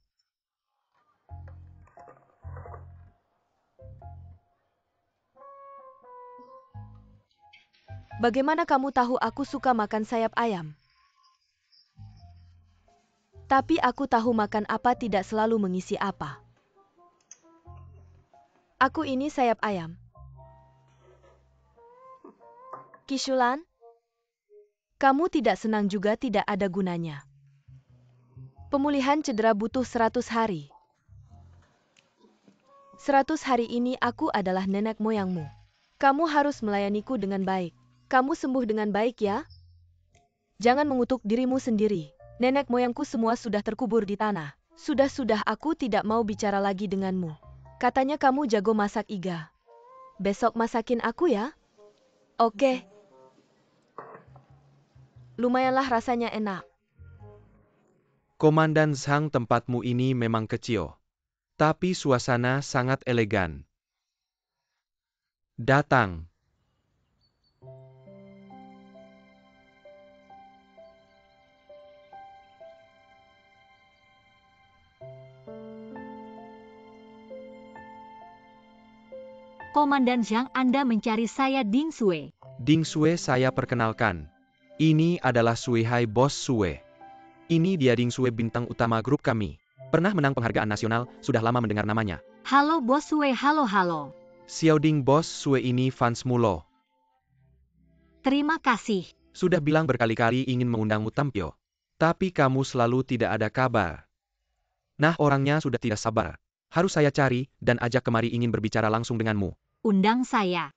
Bagaimana kamu tahu aku suka makan sayap ayam? Tapi aku tahu makan apa tidak selalu mengisi apa. Aku ini sayap ayam. Kishulan, kamu tidak senang juga tidak ada gunanya. Pemulihan cedera butuh 100 hari. 100 hari ini aku adalah nenek moyangmu. Kamu harus melayaniku dengan baik. Kamu sembuh dengan baik ya? Jangan mengutuk dirimu sendiri. Nenek moyangku semua sudah terkubur di tanah. Sudah, aku tidak mau bicara lagi denganmu. Katanya kamu jago masak iga. Besok masakin aku ya? Oke. Lumayanlah rasanya enak. Komandan Zhang, tempatmu ini memang kecil. Tapi suasana sangat elegan. Datang. Komandan Zhang, Anda mencari saya, Ding Sui. Ding Sui, saya perkenalkan. Ini adalah Sui Hai, Bos Sui. Ini dia Ding Sui, bintang utama grup kami. Pernah menang penghargaan nasional, sudah lama mendengar namanya. Halo Bos Sui, halo. Xiao Ding, Bos Sui ini fans mulo. Terima kasih. Sudah bilang berkali-kali ingin mengundangmu tampil. Tapi kamu selalu tidak ada kabar. Nah, orangnya sudah tidak sabar. Harus saya cari dan ajak kemari ingin berbicara langsung denganmu. Undang saya.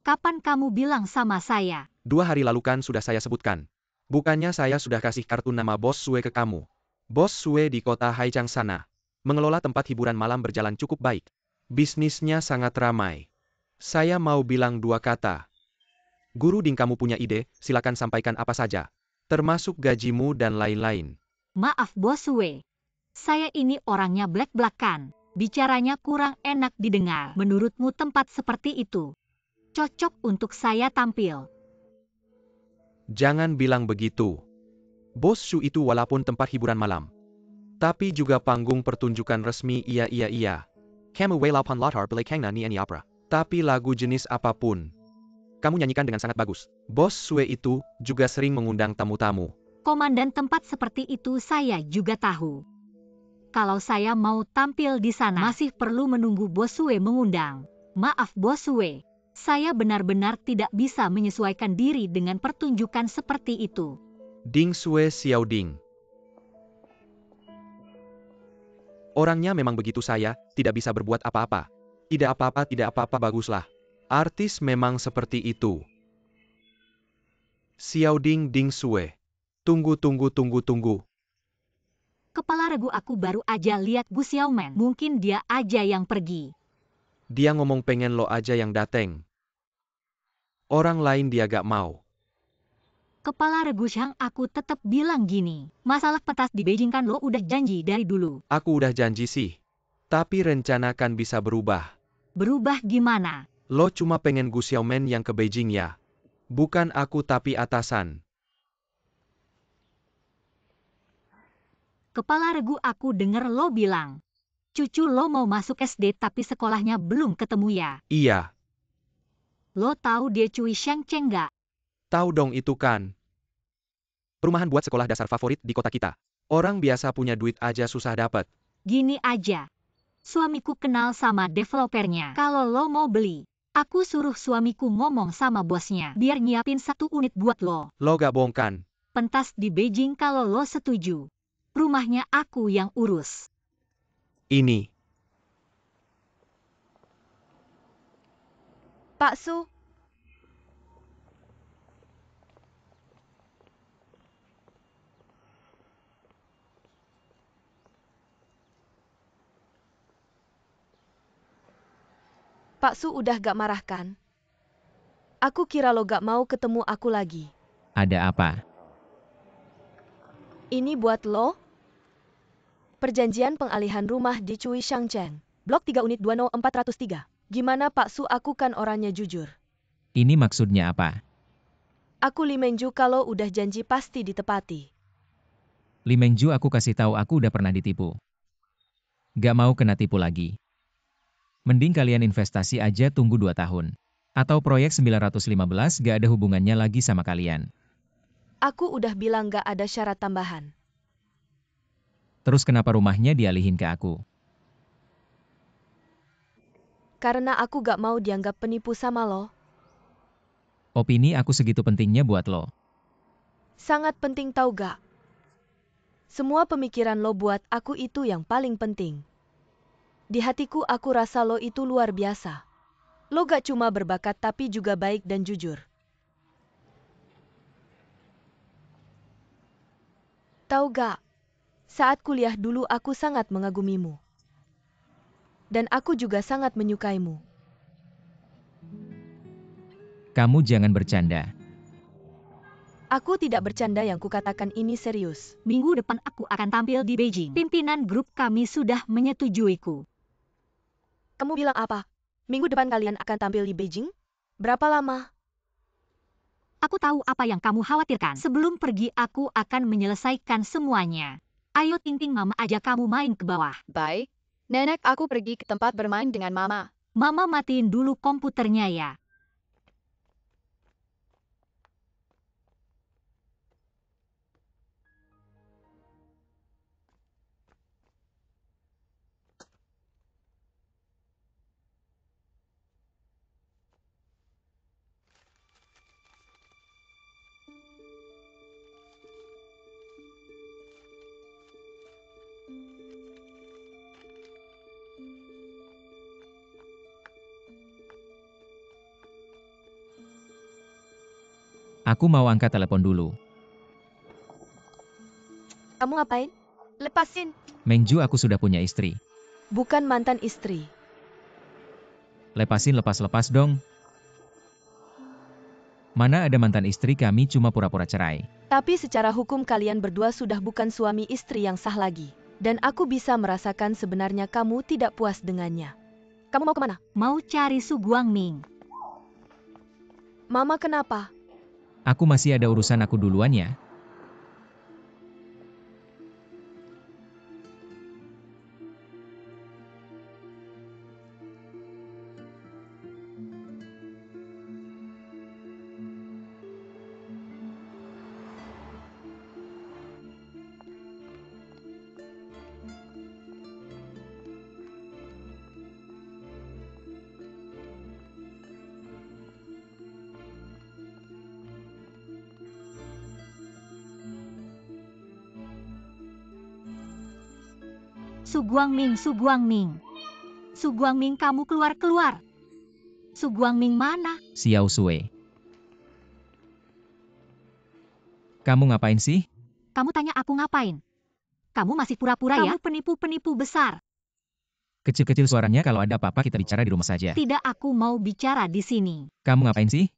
Kapan kamu bilang sama saya? 2 hari lalu kan sudah saya sebutkan. Bukannya saya sudah kasih kartu nama Bos Sue ke kamu. Bos Sue di kota Haichang sana. Mengelola tempat hiburan malam berjalan cukup baik. Bisnisnya sangat ramai. Saya mau bilang 2 kata. Guru Ding, kamu punya ide, silakan sampaikan apa saja. Termasuk gajimu dan lain-lain. Maaf Bos Sue. Saya ini orangnya blak-blakan. Bicaranya kurang enak didengar. Menurutmu tempat seperti itu cocok untuk saya tampil? Jangan bilang begitu. Bos Shu itu walaupun tempat hiburan malam, tapi juga panggung pertunjukan resmi. Iya. Kamu walaupun latar belakangnya nyanyi opera, tapi lagu jenis apapun, kamu nyanyikan dengan sangat bagus. Bos Sue itu juga sering mengundang tamu-tamu. Komandan tempat seperti itu saya juga tahu. Kalau saya mau tampil di sana, masih perlu menunggu Bos Sue mengundang. Maaf Bos Sue. Saya benar-benar tidak bisa menyesuaikan diri dengan pertunjukan seperti itu. Ding Sue Xiao Ding. Orangnya memang begitu, saya tidak bisa berbuat apa-apa. Tidak apa-apa, baguslah. Artis memang seperti itu. Xiao Ding Ding Sue. Tunggu. Kepala regu, aku baru aja lihat Bu Xiaomen. Mungkin dia aja yang pergi. Dia ngomong pengen lo aja yang dateng. Orang lain dia gak mau. Kepala regu Shang, aku tetap bilang gini. Masalah pentas di Beijing kan lo udah janji dari dulu. Aku udah janji sih. Tapi rencana kan bisa berubah. Berubah gimana? Lo cuma pengen Gu Xiaomen yang ke Beijing ya? Bukan aku tapi atasan. Kepala regu, aku denger lo bilang cucu lo mau masuk SD tapi sekolahnya belum ketemu ya? Iya. Lo tahu dia Cui Shangcheng nggak? Tahu dong, itu kan perumahan buat sekolah dasar favorit di kota kita. Orang biasa punya duit aja susah dapat. Gini aja. Suamiku kenal sama developernya. Kalau lo mau beli, aku suruh suamiku ngomong sama bosnya biar nyiapin 1 unit buat lo. Lo gak bohong kan? Pentas di Beijing kalau lo setuju, rumahnya aku yang urus. Ini. Pak Su, Pak Su udah gak marah kan? Aku kira lo gak mau ketemu aku lagi. Ada apa? Ini buat lo. Perjanjian pengalihan rumah di Cui Shangcheng. Blok 3 unit 20403. Gimana Pak Su, aku kan orangnya jujur. Ini maksudnya apa? Aku Li Menju, kalau udah janji pasti ditepati. Li Mengju, aku kasih tahu aku udah pernah ditipu. Gak mau kena tipu lagi. Mending kalian investasi aja, tunggu 2 tahun. Atau proyek 915 gak ada hubungannya lagi sama kalian. Aku udah bilang gak ada syarat tambahan. Terus kenapa rumahnya dialihin ke aku? Karena aku gak mau dianggap penipu sama lo. Opini aku segitu pentingnya buat lo. Sangat penting, tahu gak? Semua pemikiran lo buat aku itu yang paling penting. Di hatiku aku rasa lo itu luar biasa. Lo gak cuma berbakat tapi juga baik dan jujur. Tahu gak? Saat kuliah dulu aku sangat mengagumimu. Dan aku juga sangat menyukaimu. Kamu jangan bercanda. Aku tidak bercanda, yang kukatakan ini serius. Minggu depan aku akan tampil di Beijing. Pimpinan grup kami sudah menyetujuiku. Kamu bilang apa? Minggu depan kalian akan tampil di Beijing? Berapa lama? Aku tahu apa yang kamu khawatirkan. Sebelum pergi aku akan menyelesaikan semuanya. Ayo Ting-Ting, mama ajak kamu main ke bawah. Baik. Nenek, aku pergi ke tempat bermain dengan mama. Mama matiin dulu komputernya ya. Aku mau angkat telepon dulu. Kamu ngapain? Lepasin. Mengju, aku sudah punya istri. Bukan mantan istri. Lepasin, lepas-lepas dong. Mana ada mantan istri, kami cuma pura-pura cerai. Tapi secara hukum kalian berdua sudah bukan suami istri yang sah lagi. Dan aku bisa merasakan sebenarnya kamu tidak puas dengannya. Kamu mau kemana? Mau cari Su Guangming. Mama kenapa? Aku masih ada urusan, aku duluan ya. Su Guangming, Su Guangming. Su Guangming, kamu keluar. Su Guangming mana? Xiao Sui. Kamu ngapain sih? Kamu tanya aku ngapain? Kamu masih pura-pura ya? Kamu penipu-penipu besar. Kecil-kecil suaranya, kalau ada apa-apa kita bicara di rumah saja. Tidak, aku mau bicara di sini. Kamu ngapain sih?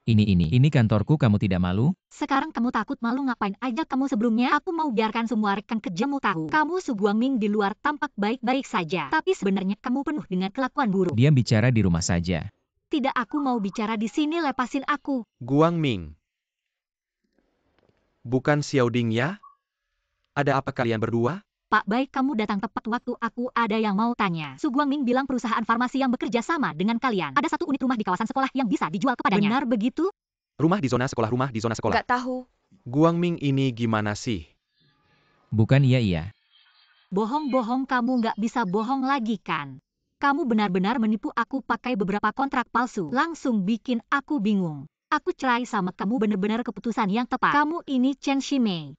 Ini kantorku, kamu tidak malu? Sekarang kamu takut malu, ngapain aja kamu sebelumnya? Aku mau biarkan semua rekan kerjamu tahu. Kamu Su Guangming di luar tampak baik-baik saja. Tapi sebenarnya kamu penuh dengan kelakuan buruk. Diam, bicara di rumah saja. Tidak, aku mau bicara di sini, lepasin aku. Guangming. Bukan Xiaoding ya? Ada apa kalian berdua? Pak, baik kamu datang tepat waktu, aku ada yang mau tanya. Su Guangming bilang perusahaan farmasi yang bekerja sama dengan kalian. Ada satu unit rumah di kawasan sekolah yang bisa dijual kepadanya. Benar begitu? Rumah di zona sekolah, rumah di zona sekolah. Gak tahu. Guangming ini gimana sih? Bukan iya. Bohong-bohong, kamu nggak bisa bohong lagi kan? Kamu benar-benar menipu aku pakai beberapa kontrak palsu. Langsung bikin aku bingung. Aku cerai sama kamu, benar-benar keputusan yang tepat. Kamu ini Chen Shimei.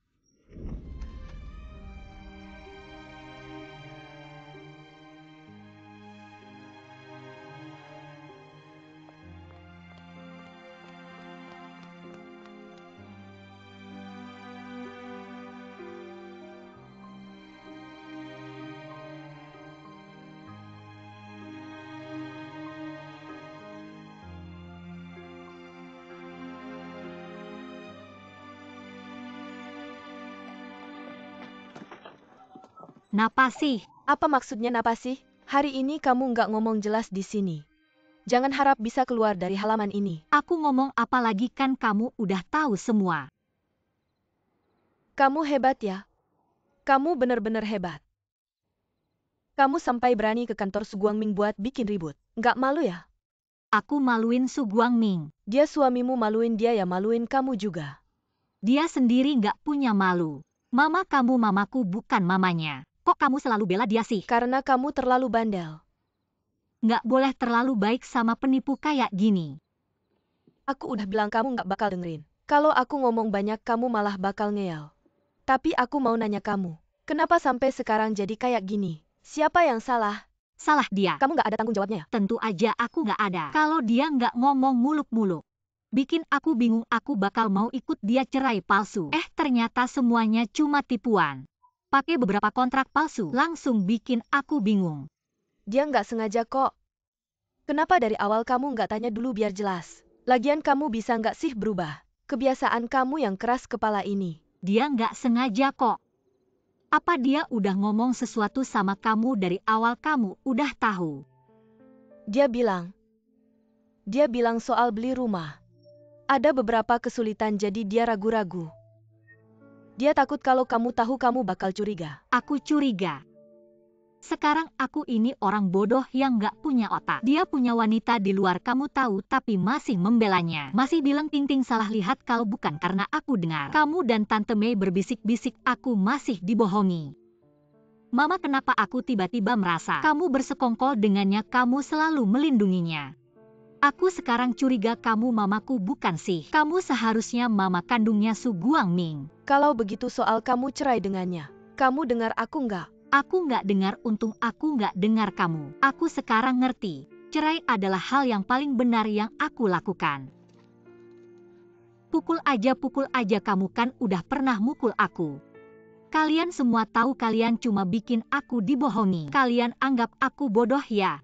Napa sih? Apa maksudnya napa sih? Hari ini kamu nggak ngomong jelas di sini. Jangan harap bisa keluar dari halaman ini. Aku ngomong apa lagi, kan kamu udah tahu semua. Kamu hebat ya. Kamu benar-benar hebat. Kamu sampai berani ke kantor Su Guangming buat bikin ribut. Nggak malu ya? Aku maluin Su Guangming. Dia suamimu, maluin dia ya, maluin kamu juga. Dia sendiri nggak punya malu. Mama kamu mamaku, bukan mamanya. Kok kamu selalu bela dia sih? Karena kamu terlalu bandel. Nggak boleh terlalu baik sama penipu kayak gini. Aku udah bilang kamu nggak bakal dengerin. Kalau aku ngomong banyak kamu malah bakal ngeyel. Tapi aku mau nanya kamu. Kenapa sampai sekarang jadi kayak gini? Siapa yang salah? Salah dia. Kamu nggak ada tanggung jawabnya ya? Tentu aja aku nggak ada. Kalau dia nggak ngomong muluk-muluk. Bikin aku bingung, aku bakal mau ikut dia cerai palsu. Ternyata semuanya cuma tipuan. Pakai beberapa kontrak palsu, langsung bikin aku bingung. Dia nggak sengaja kok. Kenapa dari awal kamu nggak tanya dulu biar jelas? Lagian kamu bisa nggak sih berubah? Kebiasaan kamu yang keras kepala ini. Dia nggak sengaja kok. Apa dia udah ngomong sesuatu sama kamu dari awal, kamu udah tahu? Dia bilang soal beli rumah. Ada beberapa kesulitan jadi dia ragu-ragu. Dia takut kalau kamu tahu kamu bakal curiga. Aku curiga. Sekarang aku ini orang bodoh yang nggak punya otak. Dia punya wanita di luar, kamu tahu, tapi masih membelanya. Masih bilang Ting-Ting salah lihat, kalau bukan karena aku dengar. Kamu dan Tante Mei berbisik-bisik, aku masih dibohongi. Mama, kenapa aku tiba-tiba merasa kamu bersekongkol dengannya, kamu selalu melindunginya. Aku sekarang curiga kamu mamaku, bukan sih? Kamu seharusnya mama kandungnya Su Guangming. Kalau begitu soal kamu cerai dengannya. Kamu dengar aku nggak? Aku nggak dengar, untung aku nggak dengar kamu. Aku sekarang ngerti. Cerai adalah hal yang paling benar yang aku lakukan. Pukul aja kamu kan udah pernah mukul aku. Kalian semua tahu kalian cuma bikin aku dibohongi. Kalian anggap aku bodoh ya?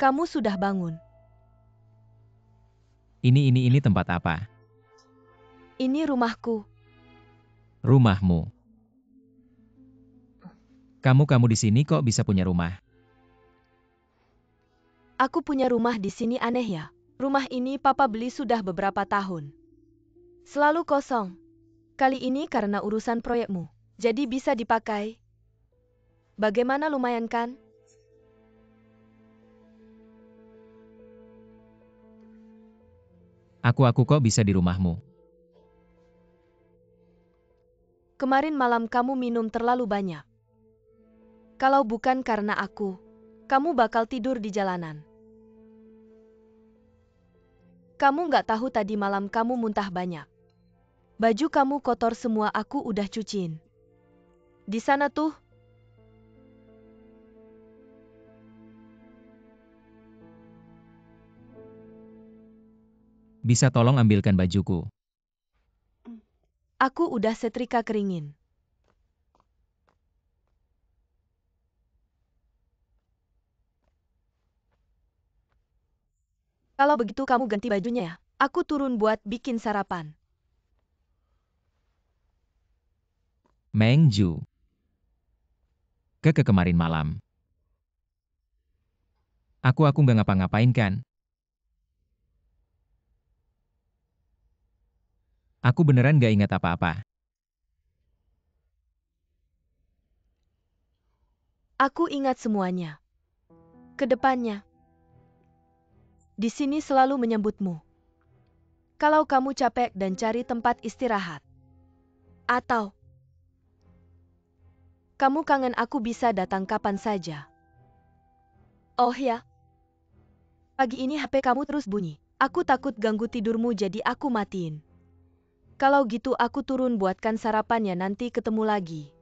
Kamu sudah bangun. Ini tempat apa? Ini rumahku. Rumahmu. Kamu di sini kok bisa punya rumah? Aku punya rumah di sini, aneh ya. Rumah ini papa beli sudah beberapa tahun. Selalu kosong. Kali ini karena urusan proyekmu. Jadi bisa dipakai. Bagaimana, lumayan kan? Aku kok bisa di rumahmu? Kemarin malam kamu minum terlalu banyak. Kalau bukan karena aku, kamu bakal tidur di jalanan. Kamu nggak tahu tadi malam kamu muntah banyak. Baju kamu kotor semua, aku udah cuciin. Di sana tuh. Bisa tolong ambilkan bajuku? Aku udah setrika keringin. Kalau begitu kamu ganti bajunya ya. Aku turun buat bikin sarapan. Meng Ju. Kemarin malam. Aku nggak ngapa-ngapain kan? Aku beneran nggak ingat apa-apa. Aku ingat semuanya. Kedepannya, di sini selalu menyambutmu. Kalau kamu capek dan cari tempat istirahat. Atau kamu kangen, aku bisa datang kapan saja. Oh ya, pagi ini HP kamu terus bunyi. Aku takut ganggu tidurmu jadi aku matiin. Kalau gitu aku turun buatkan sarapannya, nanti ketemu lagi.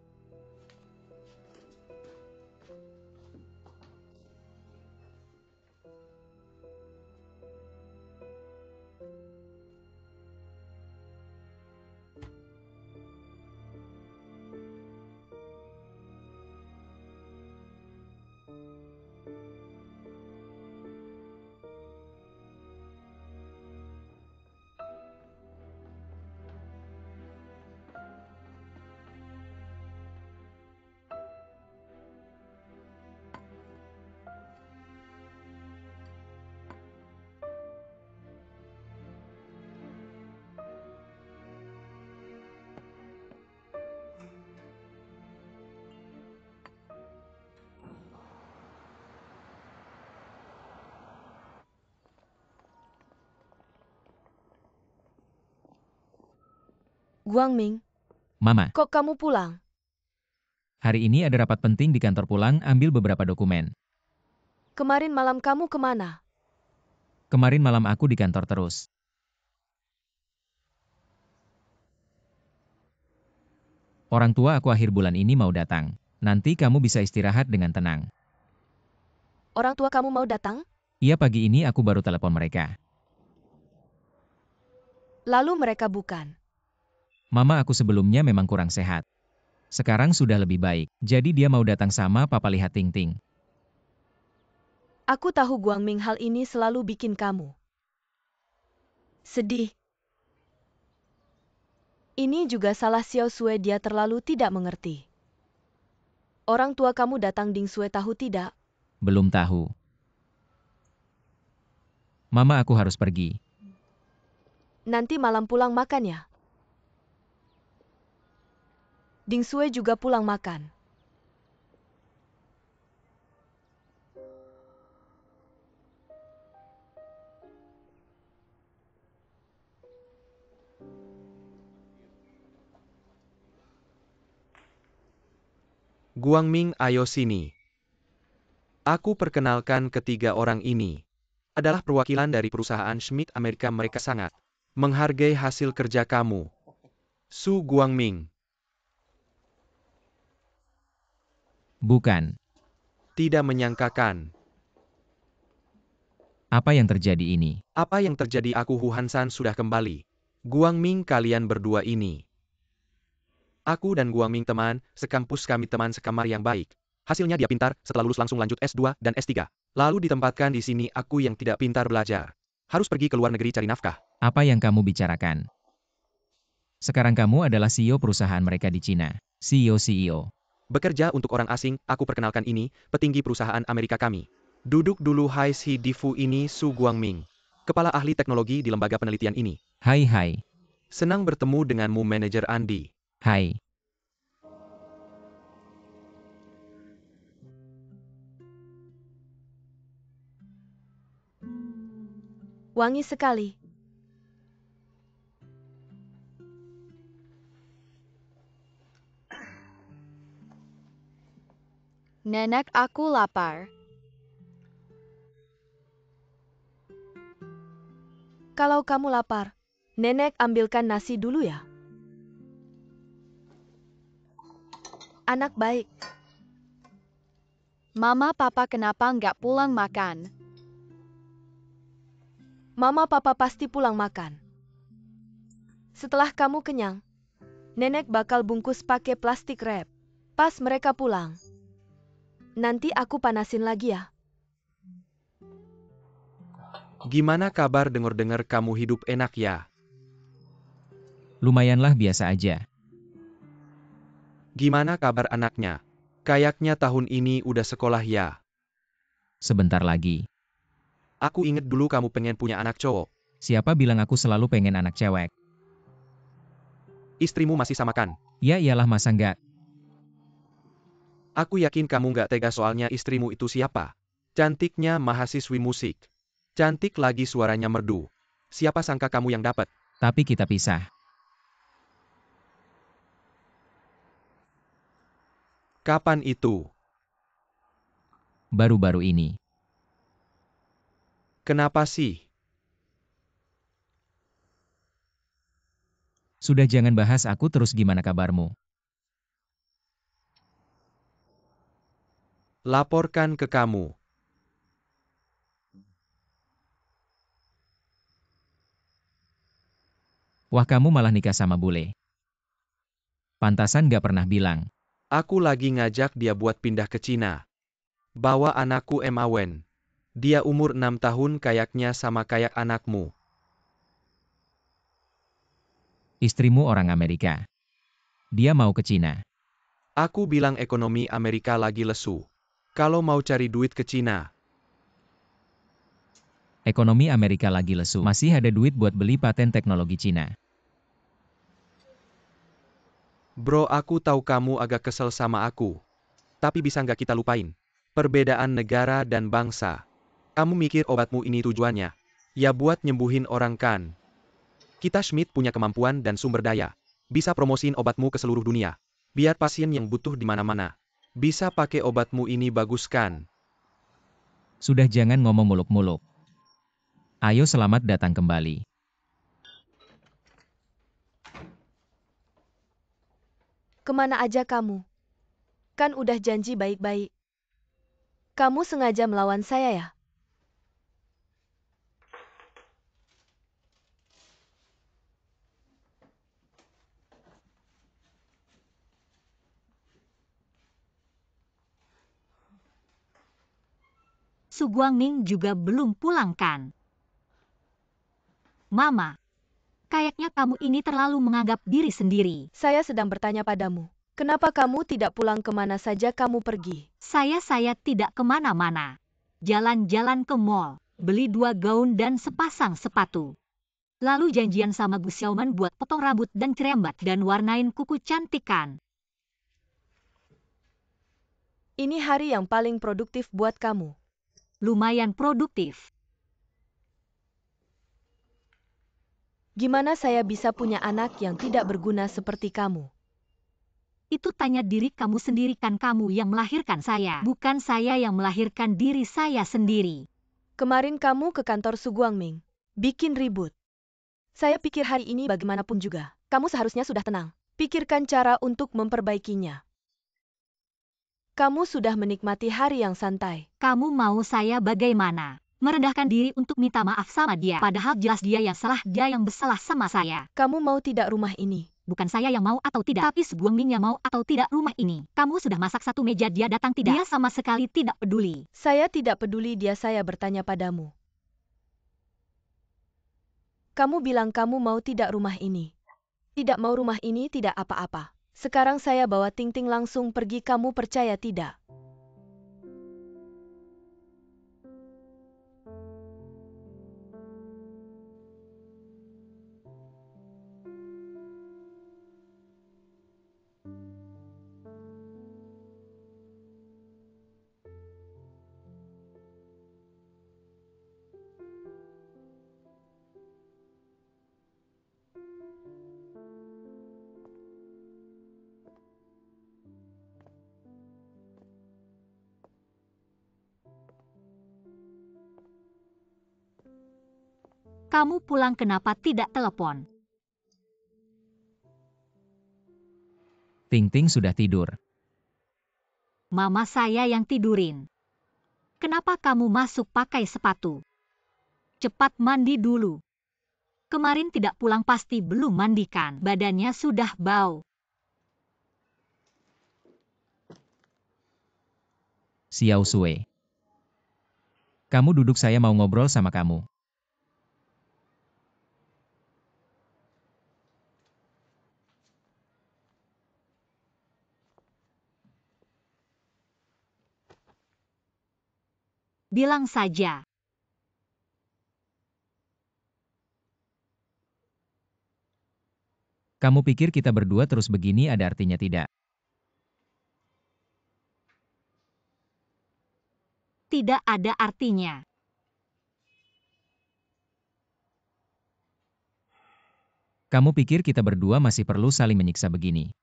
Guangming, Mama, kok kamu pulang? hari ini ada rapat penting di kantor, pulang ambil beberapa dokumen. Kemarin malam kamu kemana? Kemarin malam aku di kantor terus. Orang tua aku akhir bulan ini mau datang. Nanti kamu bisa istirahat dengan tenang. Orang tua kamu mau datang? Iya, pagi ini aku baru telepon mereka. Lalu mereka bukan. Mama aku sebelumnya memang kurang sehat. Sekarang sudah lebih baik, jadi dia mau datang sama papa lihat Ting-Ting. Aku tahu Guangming, hal ini selalu bikin kamu sedih. Ini juga salah Xiao Sue, dia terlalu tidak mengerti. Orang tua kamu datang, Ding Sue tahu tidak? Belum tahu. Mama, aku harus pergi. Nanti malam pulang makan ya. Ding Sue juga pulang makan. Guangming, ayo sini. Aku perkenalkan ketiga orang ini. Adalah perwakilan dari perusahaan Schmidt Amerika, mereka sangat menghargai hasil kerja kamu. Su Guangming. Bukan. Tidak menyangkakan. Apa yang terjadi ini? Apa yang terjadi? Aku Hu Hansan sudah kembali. Guangming, kalian berdua ini. Aku dan Guangming teman sekampus, kami teman sekamar yang baik. Hasilnya dia pintar, setelah lulus langsung lanjut S2 dan S3. Lalu ditempatkan di sini, aku yang tidak pintar belajar. Harus pergi ke luar negeri cari nafkah. Apa yang kamu bicarakan? Sekarang kamu adalah CEO perusahaan mereka di Cina. CEO. Bekerja untuk orang asing, aku perkenalkan ini, petinggi perusahaan Amerika kami. Duduk dulu, Hai Si Difu, ini Su Guangming. Kepala ahli teknologi di lembaga penelitian ini. Hai. Senang bertemu denganmu, Manajer Andi. Hai. Wangi sekali. Nenek, aku lapar. Kalau kamu lapar, nenek ambilkan nasi dulu ya. Anak baik. Mama, papa kenapa nggak pulang makan? Mama papa pasti pulang makan. Setelah kamu kenyang, nenek bakal bungkus pakai plastik wrap. Pas mereka pulang, nanti aku panasin lagi ya. Gimana kabar? Dengar-dengar kamu hidup enak ya? Lumayanlah, biasa aja. Gimana kabar anaknya? Kayaknya tahun ini udah sekolah ya? Sebentar lagi. Aku inget dulu kamu pengen punya anak cowok. Siapa bilang aku selalu pengen anak cewek? Istrimu masih sama kan? Ya iyalah masa enggak? Aku yakin kamu nggak tega soalnya istrimu itu siapa? Cantiknya mahasiswi musik. Cantik lagi suaranya merdu. Siapa sangka kamu yang dapat? Tapi kita pisah. Kapan itu? Baru-baru ini. Kenapa sih? Sudah jangan bahas aku terus gimana kabarmu? Laporkan ke kamu. Wah kamu malah nikah sama bule. Pantasan gak pernah bilang. Aku lagi ngajak dia buat pindah ke Cina. Bawa anakku Emma Wen. Dia umur 6 tahun kayaknya sama kayak anakmu. Istrimu orang Amerika. Dia mau ke Cina. Aku bilang ekonomi Amerika lagi lesu. Kalau mau cari duit ke Cina, Ekonomi Amerika lagi lesu. Masih ada duit buat beli paten teknologi Cina. bro aku tahu kamu agak kesel sama aku. Tapi bisa nggak kita lupain? Perbedaan negara dan bangsa. Kamu mikir obatmu ini tujuannya? Ya buat nyembuhin orang kan? Kita Schmidt punya kemampuan dan sumber daya. Bisa promosiin obatmu ke seluruh dunia. Biar pasien yang butuh di mana-mana. Bisa pakai obatmu ini bagus kan? Sudah jangan ngomong muluk-muluk. Ayo selamat datang kembali. Kemana aja kamu? Kan udah janji baik-baik. Kamu sengaja melawan saya ya? Su Guangming juga belum pulang kan? Mama, kayaknya kamu ini terlalu menganggap diri sendiri. Saya sedang bertanya padamu. Kenapa kamu tidak pulang kemana saja kamu pergi? Saya tidak kemana-mana. Jalan-jalan ke mall, beli 2 gaun dan sepasang sepatu. Lalu janjian sama Gu Xiaoman buat potong rambut dan cerembat dan warnain kuku cantik kan? Ini hari yang paling produktif buat kamu. Lumayan produktif. Gimana saya bisa punya anak yang tidak berguna seperti kamu? Itu tanya diri kamu sendiri kan, kamu yang melahirkan saya. Bukan saya yang melahirkan diri saya sendiri. Kemarin kamu ke kantor Su Guangming. Bikin ribut. Saya pikir hari ini bagaimanapun juga. Kamu seharusnya sudah tenang. Pikirkan cara untuk memperbaikinya. Kamu sudah menikmati hari yang santai. Kamu mau saya bagaimana? Merendahkan diri untuk minta maaf sama dia. Padahal jelas dia yang salah, dia yang bersalah sama saya. Kamu mau tidak rumah ini? Bukan saya yang mau atau tidak, tapi Su Guangming yang mau atau tidak rumah ini. Kamu sudah masak satu meja, dia datang tidak? Dia sama sekali tidak peduli. Saya tidak peduli dia, saya bertanya padamu. Kamu bilang kamu mau tidak rumah ini. Tidak mau rumah ini tidak apa-apa. Sekarang saya bawa Ting Ting langsung pergi, kamu percaya tidak? Kamu pulang kenapa tidak telepon? Ting Ting sudah tidur. Mama saya yang tidurin. Kenapa kamu masuk pakai sepatu? Cepat mandi dulu. Kemarin tidak pulang pasti belum mandikan. Badannya sudah bau. Xiao Sui. Kamu duduk, saya mau ngobrol sama kamu. bilang saja. Kamu pikir kita berdua terus begini ada artinya tidak? Tidak ada artinya. Kamu pikir kita berdua masih perlu saling menyiksa begini?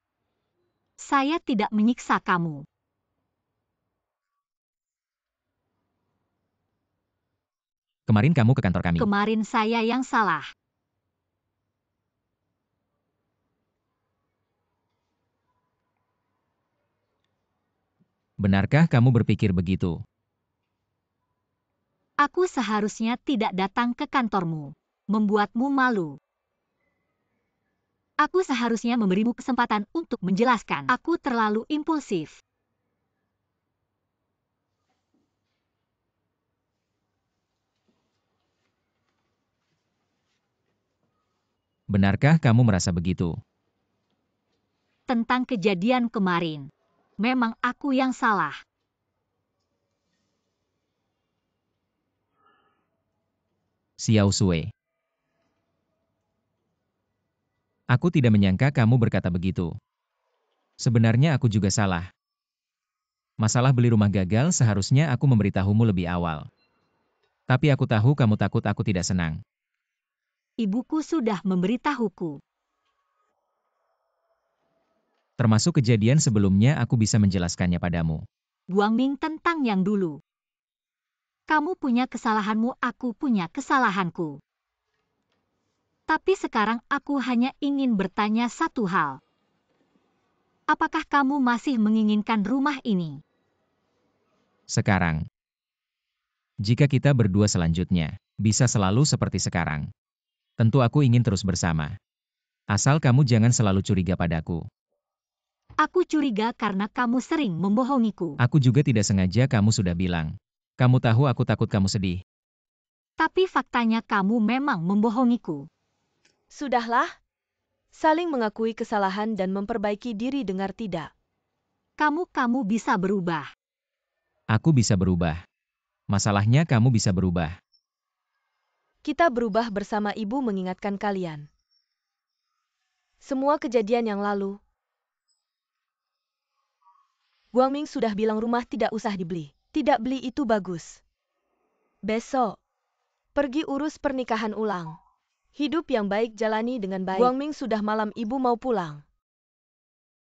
Saya tidak menyiksa kamu. Kemarin kamu ke kantor kami. Kemarin saya yang salah. Benarkah kamu berpikir begitu? Aku seharusnya tidak datang ke kantormu, membuatmu malu. Aku seharusnya memberimu kesempatan untuk menjelaskan. Aku terlalu impulsif. Benarkah kamu merasa begitu? Tentang kejadian kemarin. Memang aku yang salah. Xiao Sui. Aku tidak menyangka kamu berkata begitu. Sebenarnya aku juga salah. Masalah beli rumah gagal seharusnya aku memberitahumu lebih awal. Tapi aku tahu kamu takut aku tidak senang. Ibuku sudah memberitahuku. Termasuk kejadian sebelumnya aku bisa menjelaskannya padamu. Guangming tentang yang dulu. Kamu punya kesalahanmu, aku punya kesalahanku. Tapi sekarang aku hanya ingin bertanya satu hal. Apakah kamu masih menginginkan rumah ini? Sekarang. Jika kita berdua selanjutnya, bisa selalu seperti sekarang. Tentu aku ingin terus bersama. Asal kamu jangan selalu curiga padaku. Aku curiga karena kamu sering membohongiku. Aku juga tidak sengaja kamu sudah bilang. Kamu tahu aku takut kamu sedih. Tapi faktanya kamu memang membohongiku. Sudahlah. Saling mengakui kesalahan dan memperbaiki diri, dengar tidak? Kamu bisa berubah. Aku bisa berubah. Masalahnya kamu bisa berubah. Kita berubah bersama ibu mengingatkan kalian. Semua kejadian yang lalu. Guangming sudah bilang rumah tidak usah dibeli. Tidak beli itu bagus. Besok, pergi urus pernikahan ulang. Hidup yang baik jalani dengan baik. Guangming sudah malam, ibu mau pulang.